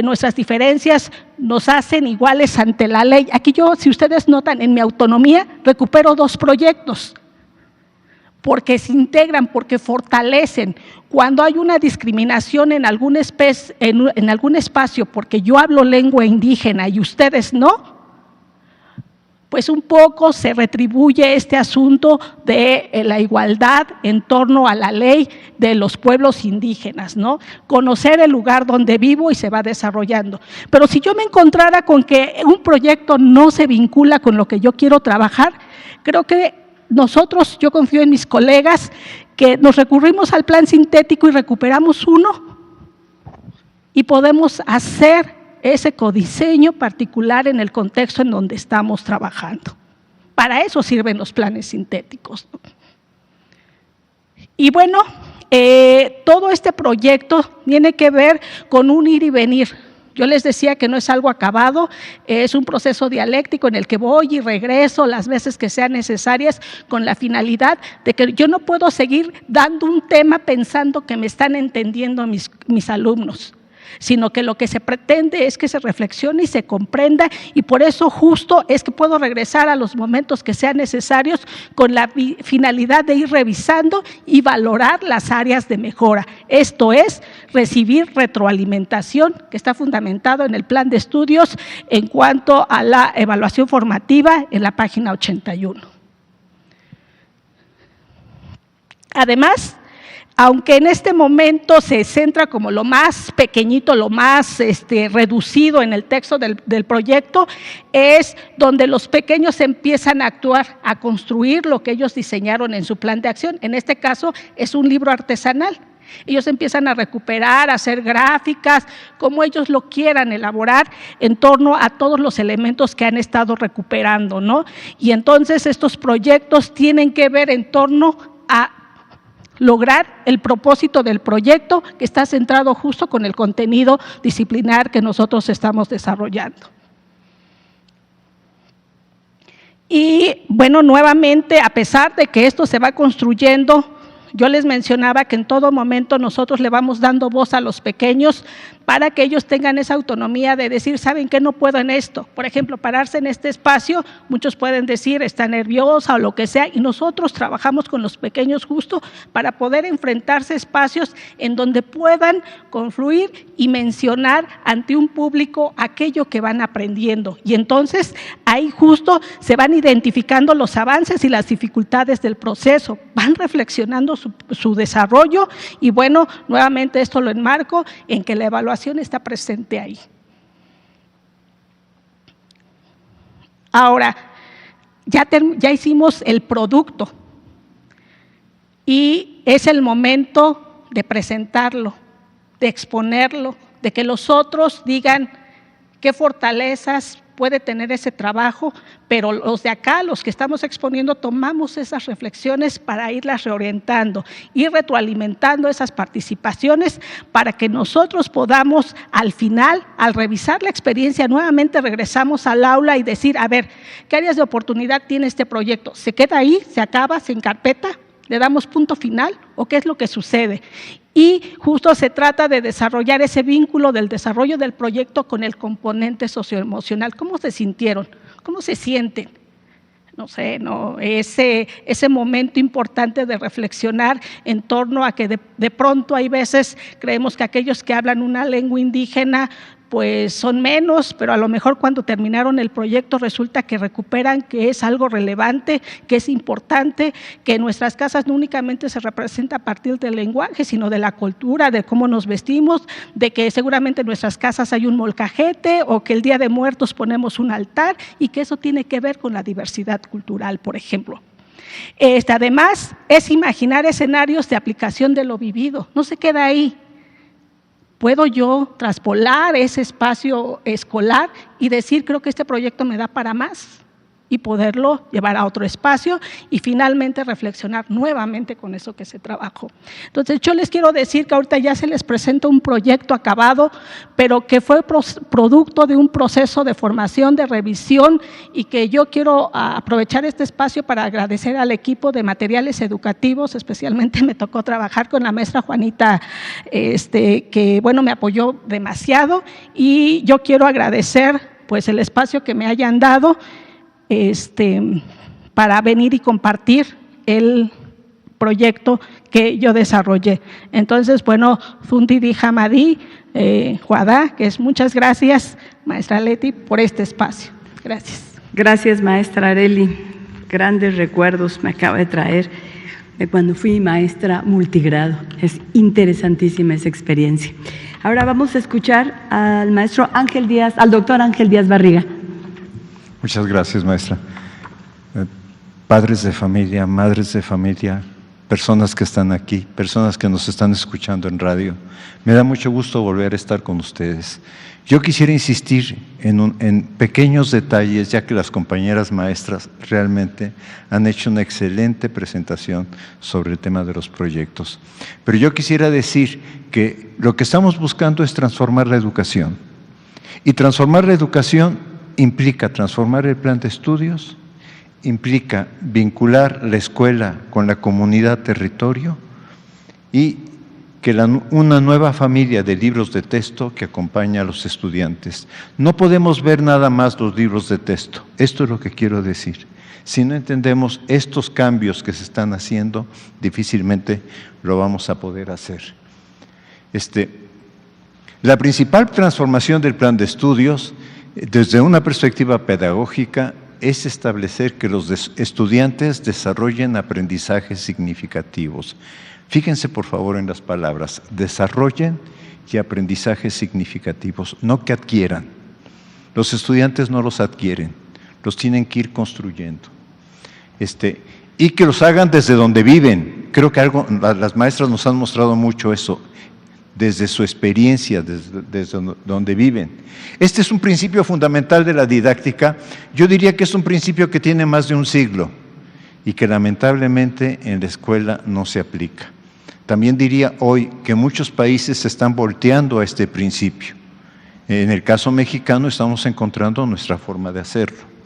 nuestras diferencias nos hacen iguales ante la ley. Aquí yo, si ustedes notan, en mi autonomía recupero 2 proyectos, porque se integran, porque fortalecen. Cuando hay una discriminación en algún espacio, porque yo hablo lengua indígena y ustedes no, pues un poco se retribuye este asunto de la igualdad en torno a la ley de los pueblos indígenas, ¿no? Conocer el lugar donde vivo y se va desarrollando. Pero si yo me encontrara con que un proyecto no se vincula con lo que yo quiero trabajar, creo que nosotros, yo confío en mis colegas, que nos recurrimos al plan sintético y recuperamos uno y podemos hacer ese codiseño particular en el contexto en donde estamos trabajando. Para eso sirven los planes sintéticos. Y bueno, todo este proyecto tiene que ver con un ir y venir. Yo les decía que no es algo acabado, es un proceso dialéctico en el que voy y regreso las veces que sean necesarias con la finalidad de que yo no puedo seguir dando un tema pensando que me están entendiendo mis alumnos, sino que lo que se pretende es que se reflexione y se comprenda, y por eso justo es que puedo regresar a los momentos que sean necesarios con la finalidad de ir revisando y valorar las áreas de mejora. Esto es, recibir retroalimentación, que está fundamentado en el plan de estudios en cuanto a la evaluación formativa en la página 81. Además, aunque en este momento se centra como lo más pequeñito, lo más reducido en el texto del proyecto, es donde los pequeños empiezan a actuar, a construir lo que ellos diseñaron en su plan de acción. En este caso es un libro artesanal. Ellos empiezan a recuperar, a hacer gráficas, como ellos lo quieran elaborar en torno a todos los elementos que han estado recuperando, ¿no? Y entonces estos proyectos tienen que ver en torno a lograr el propósito del proyecto, que está centrado justo con el contenido disciplinar que nosotros estamos desarrollando. Y bueno, nuevamente, a pesar de que esto se va construyendo, yo les mencionaba que en todo momento nosotros le vamos dando voz a los pequeños para que ellos tengan esa autonomía de decir, ¿saben qué? No puedo en esto. Por ejemplo, pararse en este espacio, muchos pueden decir, está nerviosa o lo que sea, y nosotros trabajamos con los pequeños justo para poder enfrentarse a espacios en donde puedan confluir y mencionar ante un público aquello que van aprendiendo. Y entonces ahí justo se van identificando los avances y las dificultades del proceso, van reflexionando su desarrollo, y bueno, nuevamente esto lo enmarco en que la evaluación está presente ahí. Ahora, ya hicimos el producto y es el momento de presentarlo, de exponerlo, de que los otros digan qué fortalezas puede tener ese trabajo, pero los de acá, los que estamos exponiendo, tomamos esas reflexiones para irlas reorientando, ir retroalimentando esas participaciones para que nosotros podamos al final, al revisar la experiencia, nuevamente regresamos al aula y decir, a ver, ¿qué áreas de oportunidad tiene este proyecto? ¿Se queda ahí? ¿Se acaba? ¿Se encarpeta? ¿Le damos punto final? ¿O qué es lo que sucede? Y justo se trata de desarrollar ese vínculo del desarrollo del proyecto con el componente socioemocional. ¿Cómo se sintieron? ¿Cómo se sienten? No sé, ese momento importante de reflexionar en torno a que de pronto hay veces creemos que aquellos que hablan una lengua indígena pues son menos, pero a lo mejor cuando terminaron el proyecto resulta que recuperan que es algo relevante, que es importante, que en nuestras casas no únicamente se representa a partir del lenguaje, sino de la cultura, de cómo nos vestimos, de que seguramente en nuestras casas hay un molcajete o que el Día de Muertos ponemos un altar, y que eso tiene que ver con la diversidad cultural, por ejemplo. Además, es imaginar escenarios de aplicación de lo vivido, no se queda ahí. ¿Puedo yo traspolar ese espacio escolar y decir, creo que este proyecto me da para más? y poderlo llevar a otro espacio y finalmente reflexionar nuevamente con eso que se trabajó. Entonces yo les quiero decir que ahorita ya se les presenta un proyecto acabado, pero que fue producto de un proceso de formación, de revisión, y que yo quiero aprovechar este espacio para agradecer al equipo de materiales educativos. Especialmente me tocó trabajar con la maestra Juanita, que bueno, me apoyó demasiado, y yo quiero agradecer pues el espacio que me hayan dado para venir y compartir el proyecto que yo desarrollé. Entonces, bueno, Fundidi Hamadi, Juadá, que es muchas gracias, maestra Leti, por este espacio. Gracias. Gracias, maestra Arely. Grandes recuerdos me acaba de traer de cuando fui maestra multigrado. Es interesantísima esa experiencia. Ahora vamos a escuchar al maestro Ángel Díaz, al doctor Ángel Díaz Barriga. Muchas gracias, maestra. Padres de familia, madres de familia, personas que están aquí, personas que nos están escuchando en radio, me da mucho gusto volver a estar con ustedes. Yo quisiera insistir en pequeños detalles, ya que las compañeras maestras realmente han hecho una excelente presentación sobre el tema de los proyectos. Pero yo quisiera decir que lo que estamos buscando es transformar la educación. Y transformar la educación implica transformar el plan de estudios, implica vincular la escuela con la comunidad territorio y que una nueva familia de libros de texto que acompaña a los estudiantes. No podemos ver nada más los libros de texto, esto es lo que quiero decir. Si no entendemos estos cambios que se están haciendo, difícilmente lo vamos a poder hacer. La principal transformación del plan de estudios, desde una perspectiva pedagógica, es establecer que los estudiantes desarrollen aprendizajes significativos. Fíjense por favor en las palabras, desarrollen y aprendizajes significativos, no que adquieran. Los estudiantes no los adquieren, los tienen que ir construyendo. Y que los hagan desde donde viven. Creo que las maestras nos han mostrado mucho eso, desde su experiencia, desde donde viven. Este es un principio fundamental de la didáctica. Yo diría que es un principio que tiene más de un siglo y que lamentablemente en la escuela no se aplica. También diría hoy que muchos países se están volteando a este principio. En el caso mexicano estamos encontrando nuestra forma de hacerlo.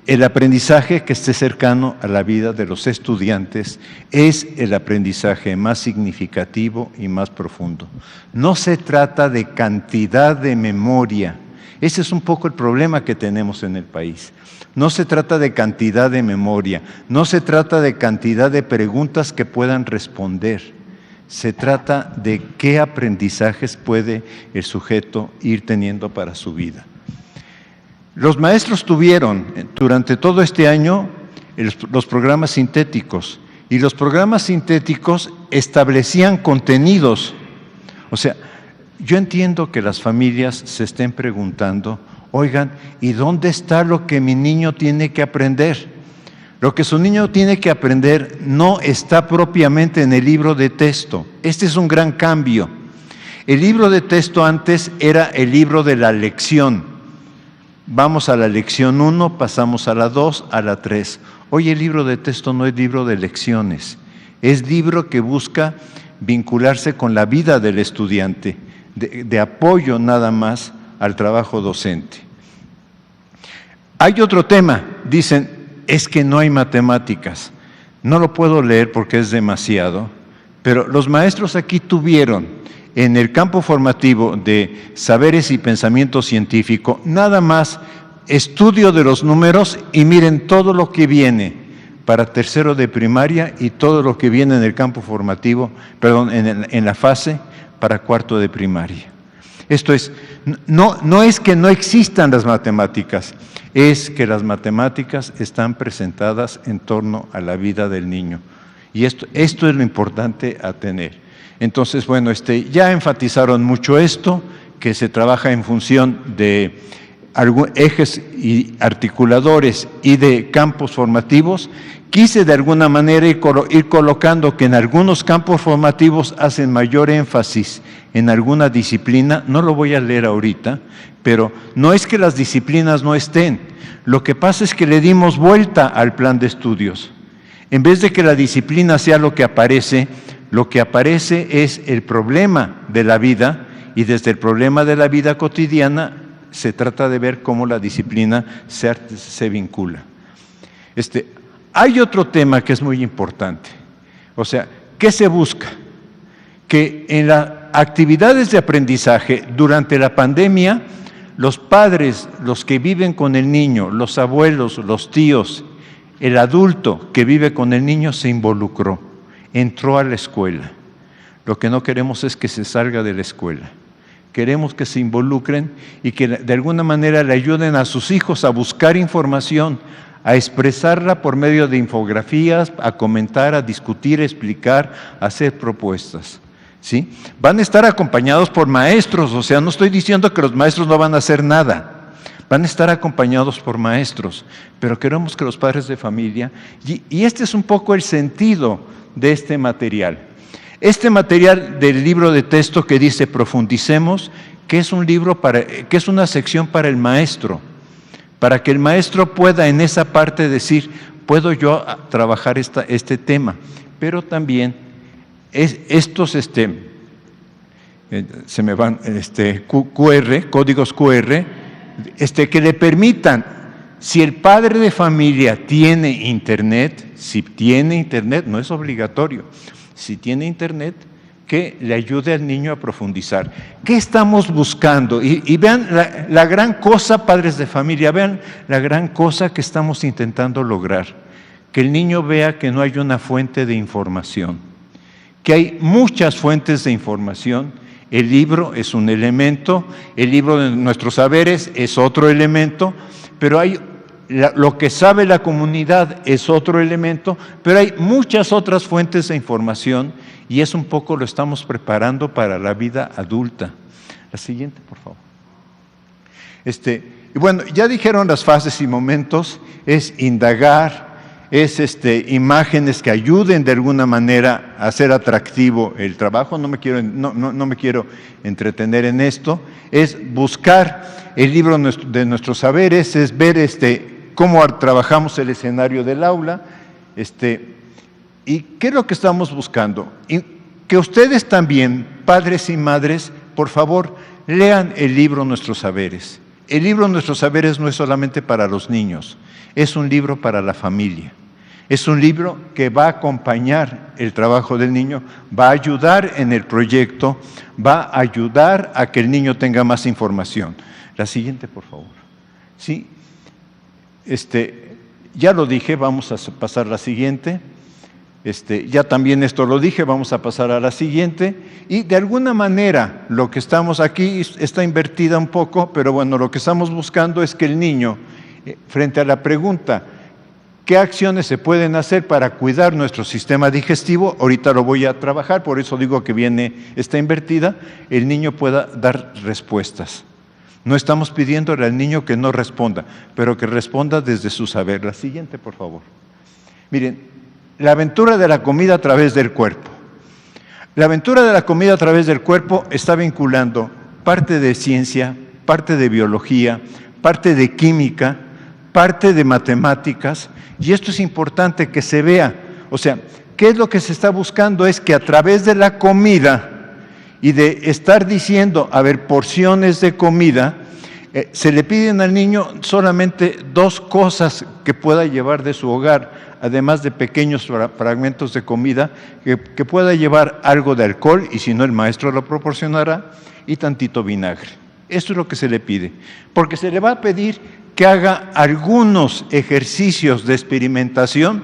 El aprendizaje que esté cercano a la vida de los estudiantes es el aprendizaje más significativo y más profundo. No se trata de cantidad de memoria. Ese es un poco el problema que tenemos en el país. No se trata de cantidad de memoria, no se trata de cantidad de preguntas que puedan responder. Se trata de qué aprendizajes puede el sujeto ir teniendo para su vida. Los maestros tuvieron durante todo este año los programas sintéticos, y los programas sintéticos establecían contenidos. O sea, yo entiendo que las familias se estén preguntando, oigan, ¿y dónde está lo que mi niño tiene que aprender? Lo que su niño tiene que aprender no está propiamente en el libro de texto. Este es un gran cambio. El libro de texto antes era el libro de la lección. Vamos a la lección 1, pasamos a la 2, a la 3. Hoy el libro de texto no es libro de lecciones, es libro que busca vincularse con la vida del estudiante, de apoyo nada más al trabajo docente. Hay otro tema, dicen, es que no hay matemáticas. No lo puedo leer porque es demasiado, pero los maestros aquí tuvieron en el campo formativo de saberes y pensamiento científico, nada más estudio de los números, y miren todo lo que viene para tercero de primaria y todo lo que viene en el campo formativo, perdón, en la fase para cuarto de primaria. Esto es, no es que no existan las matemáticas, es que las matemáticas están presentadas en torno a la vida del niño. Y esto es lo importante a tener. Entonces, bueno, ya enfatizaron mucho esto, que se trabaja en función de ejes y articuladores y de campos formativos, quise de alguna manera ir colocando que en algunos campos formativos hacen mayor énfasis en alguna disciplina. No lo voy a leer ahorita, pero no es que las disciplinas no estén. Lo que pasa es que le dimos vuelta al plan de estudios. En vez de que la disciplina sea lo que aparece es el problema de la vida, y desde el problema de la vida cotidiana se trata de ver cómo la disciplina se vincula. Hay otro tema que es muy importante. O sea, ¿qué se busca? Que en las actividades de aprendizaje durante la pandemia, los padres, los que viven con el niño, los abuelos, los tíos, el adulto que vive con el niño se involucró, entró a la escuela. Lo que no queremos es que se salga de la escuela. Queremos que se involucren y que de alguna manera le ayuden a sus hijos a buscar información, a expresarla por medio de infografías, a comentar, a discutir, a explicar, a hacer propuestas. ¿Sí? Van a estar acompañados por maestros, o sea, no estoy diciendo que los maestros no van a hacer nada, van a estar acompañados por maestros, pero queremos que los padres de familia, y este es un poco el sentido de este material. Este material del libro de texto que dice Profundicemos, que es un libro que es una sección para el maestro, para que el maestro pueda en esa parte decir, puedo yo trabajar este tema, pero también estos se me van códigos QR, que le permitan, si el padre de familia tiene internet, si tiene internet, no es obligatorio, si tiene internet, que le ayude al niño a profundizar. ¿Qué estamos buscando? Y vean la gran cosa, padres de familia, vean la gran cosa que estamos intentando lograr, que el niño vea que no hay una fuente de información, que hay muchas fuentes de información. El libro es un elemento, el libro de nuestros saberes es otro elemento, pero hay lo que sabe la comunidad es otro elemento, pero hay muchas otras fuentes de información y es un poco lo estamos preparando para la vida adulta. La siguiente, por favor. Y bueno, ya dijeron las fases y momentos, es indagar, es imágenes que ayuden de alguna manera a hacer atractivo el trabajo. No me quiero entretener en esto. Es buscar el libro de nuestros saberes, es ver cómo trabajamos el escenario del aula, y qué es lo que estamos buscando. Y que ustedes también, padres y madres, por favor, lean el libro Nuestros Saberes. El libro Nuestros Saberes no es solamente para los niños, es un libro para la familia. Es un libro que va a acompañar el trabajo del niño, va a ayudar en el proyecto, va a ayudar a que el niño tenga más información. La siguiente, por favor. Sí. Ya lo dije, vamos a pasar a la siguiente. Ya también esto lo dije, vamos a pasar a la siguiente. Y de alguna manera lo que estamos aquí está invertida un poco, pero bueno, lo que estamos buscando es que el niño, frente a la pregunta, ¿qué acciones se pueden hacer para cuidar nuestro sistema digestivo? Ahorita lo voy a trabajar, por eso digo que está invertida, el niño pueda dar respuestas. No estamos pidiéndole al niño que no responda, pero que responda desde su saber. La siguiente, por favor. Miren, la aventura de la comida a través del cuerpo. La aventura de la comida a través del cuerpo está vinculando parte de ciencia, parte de biología, parte de química, parte de matemáticas, y esto es importante que se vea. O sea, ¿qué es lo que se está buscando? Es que a través de la comida y de estar diciendo, a ver, porciones de comida, se le piden al niño solamente 2 cosas que pueda llevar de su hogar, además de pequeños fragmentos de comida, que pueda llevar algo de alcohol, y si no el maestro lo proporcionará, y tantito vinagre. Esto es lo que se le pide, porque se le va a pedir que haga algunos ejercicios de experimentación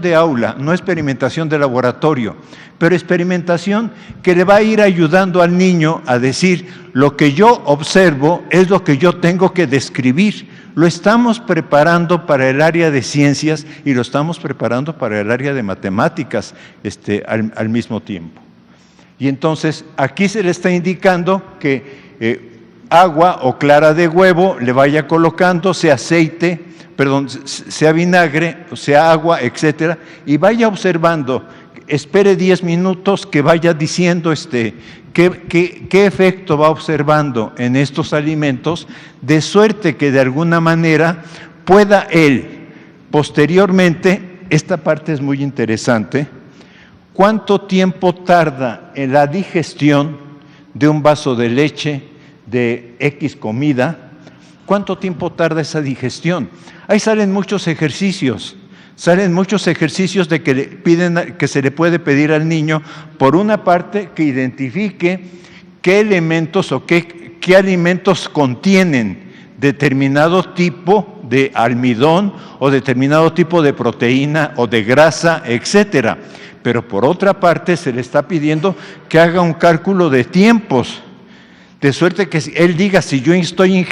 de aula, no experimentación de laboratorio, pero experimentación que le va a ir ayudando al niño a decir, lo que yo observo es lo que yo tengo que describir. Lo estamos preparando para el área de ciencias y lo estamos preparando para el área de matemáticas al mismo tiempo. Y entonces aquí se le está indicando que agua o clara de huevo, le vaya colocando, sea aceite, perdón, sea vinagre, sea agua, etcétera, y vaya observando, espere 10 minutos, que vaya diciendo qué efecto va observando en estos alimentos, de suerte que de alguna manera pueda él, posteriormente, esta parte es muy interesante, ¿cuánto tiempo tarda en la digestión de un vaso de leche, de X comida? ¿Cuánto tiempo tarda esa digestión? Ahí salen muchos ejercicios de que le piden, que se le puede pedir al niño, por una parte, que identifique qué elementos o qué alimentos contienen determinado tipo de almidón o determinado tipo de proteína o de grasa, etcétera. Pero por otra parte se le está pidiendo que haga un cálculo de tiempos, de suerte que él diga, si yo estoy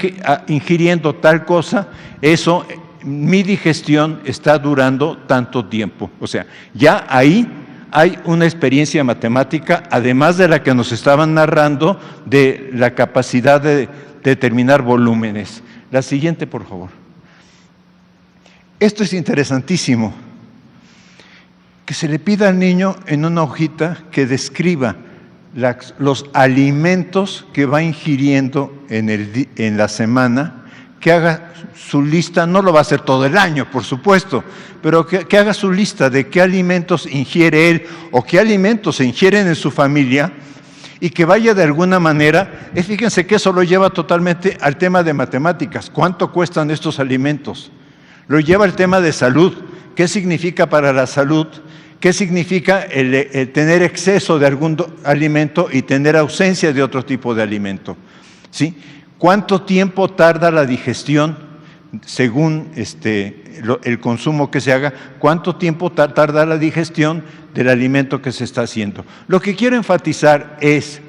ingiriendo tal cosa, eso, mi digestión está durando tanto tiempo. O sea, ya ahí hay una experiencia matemática, además de la que nos estaban narrando, de la capacidad de determinar volúmenes. La siguiente, por favor. Esto es interesantísimo, que se le pida al niño en una hojita que describa los alimentos que va ingiriendo en la semana, que haga su lista, no lo va a hacer todo el año, por supuesto, pero que haga su lista de qué alimentos ingiere él o qué alimentos se ingieren en su familia, y que vaya de alguna manera, fíjense que eso lo lleva totalmente al tema de matemáticas, ¿cuánto cuestan estos alimentos? Lo lleva al tema de salud, ¿qué significa para la salud? ¿Qué significa el tener exceso de algún alimento y tener ausencia de otro tipo de alimento? ¿Sí? ¿Cuánto tiempo tarda la digestión según el consumo que se haga? ¿Cuánto tiempo tarda la digestión del alimento que se está haciendo? Lo que quiero enfatizar es,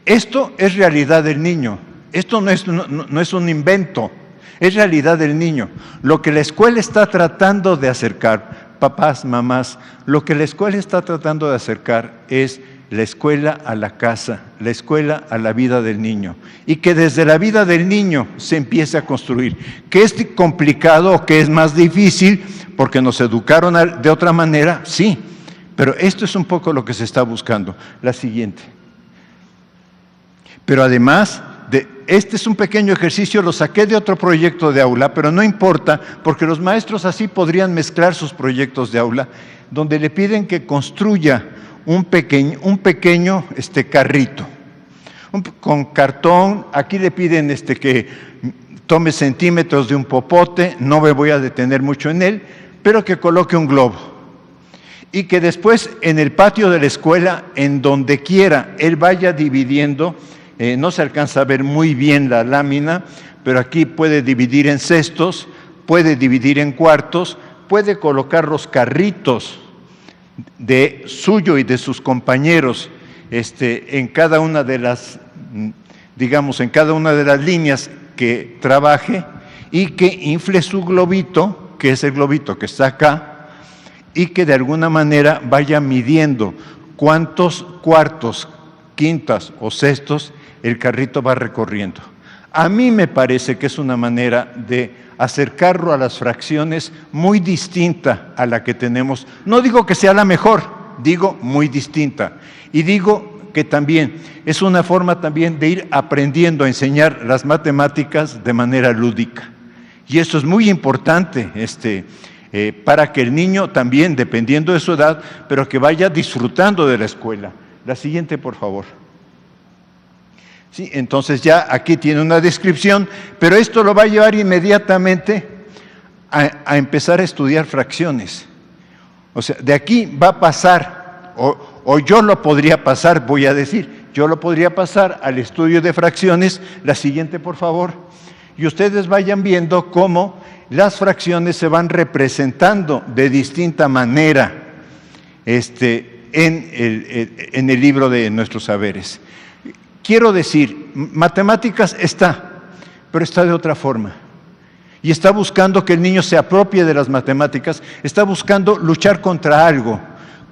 esto es realidad del niño, esto no es un invento, es realidad del niño. Lo que la escuela está tratando de acercar, papás, mamás, lo que la escuela está tratando de acercar es la escuela a la casa, la escuela a la vida del niño, y que desde la vida del niño se empiece a construir. ¿Que es complicado o que es más difícil porque nos educaron de otra manera? Sí, pero esto es un poco lo que se está buscando. La siguiente. Pero además, este es un pequeño ejercicio, lo saqué de otro proyecto de aula, pero no importa, porque los maestros así podrían mezclar sus proyectos de aula, donde le piden que construya un pequeño carrito, con cartón. Aquí le piden que tome centímetros de un popote, no me voy a detener mucho en él, pero que coloque un globo. Y que después en el patio de la escuela, en donde quiera, él vaya dividiendo. No se alcanza a ver muy bien la lámina, pero aquí puede dividir en cestos, puede dividir en cuartos, puede colocar los carritos de suyo y de sus compañeros en cada una de las, en cada una de las líneas que trabaje, y que infle su globito, que es el globito que está acá, y que de alguna manera vaya midiendo cuántos cuartos, quintas o cestos el carrito va recorriendo. A mí me parece que es una manera de acercarlo a las fracciones muy distinta a la que tenemos. No digo que sea la mejor, digo muy distinta. Y digo que también es una forma también de ir aprendiendo a enseñar las matemáticas de manera lúdica. Y eso es muy importante para que el niño también, dependiendo de su edad, pero que vaya disfrutando de la escuela. La siguiente, por favor. Sí, entonces ya aquí tiene una descripción, pero esto lo va a llevar inmediatamente a empezar a estudiar fracciones. O sea, de aquí va a pasar, o yo lo podría pasar, voy a decir, yo lo podría pasar al estudio de fracciones. La siguiente, por favor. Y ustedes vayan viendo cómo las fracciones se van representando de distinta manera en el libro de nuestros saberes. Quiero decir, matemáticas está, pero está de otra forma. Y está buscando que el niño se apropie de las matemáticas, está buscando luchar contra algo.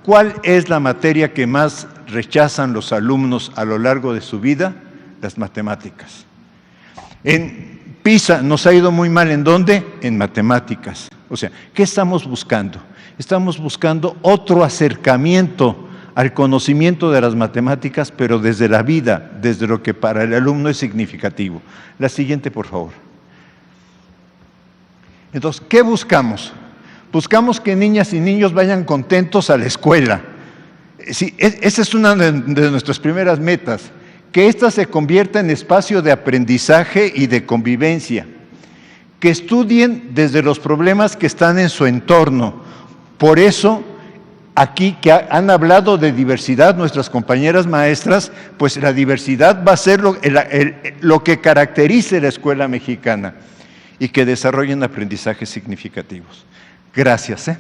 ¿Cuál es la materia que más rechazan los alumnos a lo largo de su vida? Las matemáticas. En PISA nos ha ido muy mal, ¿en dónde? En matemáticas. O sea, ¿qué estamos buscando? Estamos buscando otro acercamiento al conocimiento de las matemáticas, pero desde la vida, desde lo que para el alumno es significativo. La siguiente, por favor. Entonces, ¿qué buscamos? Buscamos que niñas y niños vayan contentos a la escuela. Sí, esa es una de nuestras primeras metas, que ésta se convierta en espacio de aprendizaje y de convivencia, que estudien desde los problemas que están en su entorno. Por eso, aquí que han hablado de diversidad nuestras compañeras maestras, pues la diversidad va a ser lo que caracterice la escuela mexicana y que desarrollen aprendizajes significativos. Gracias.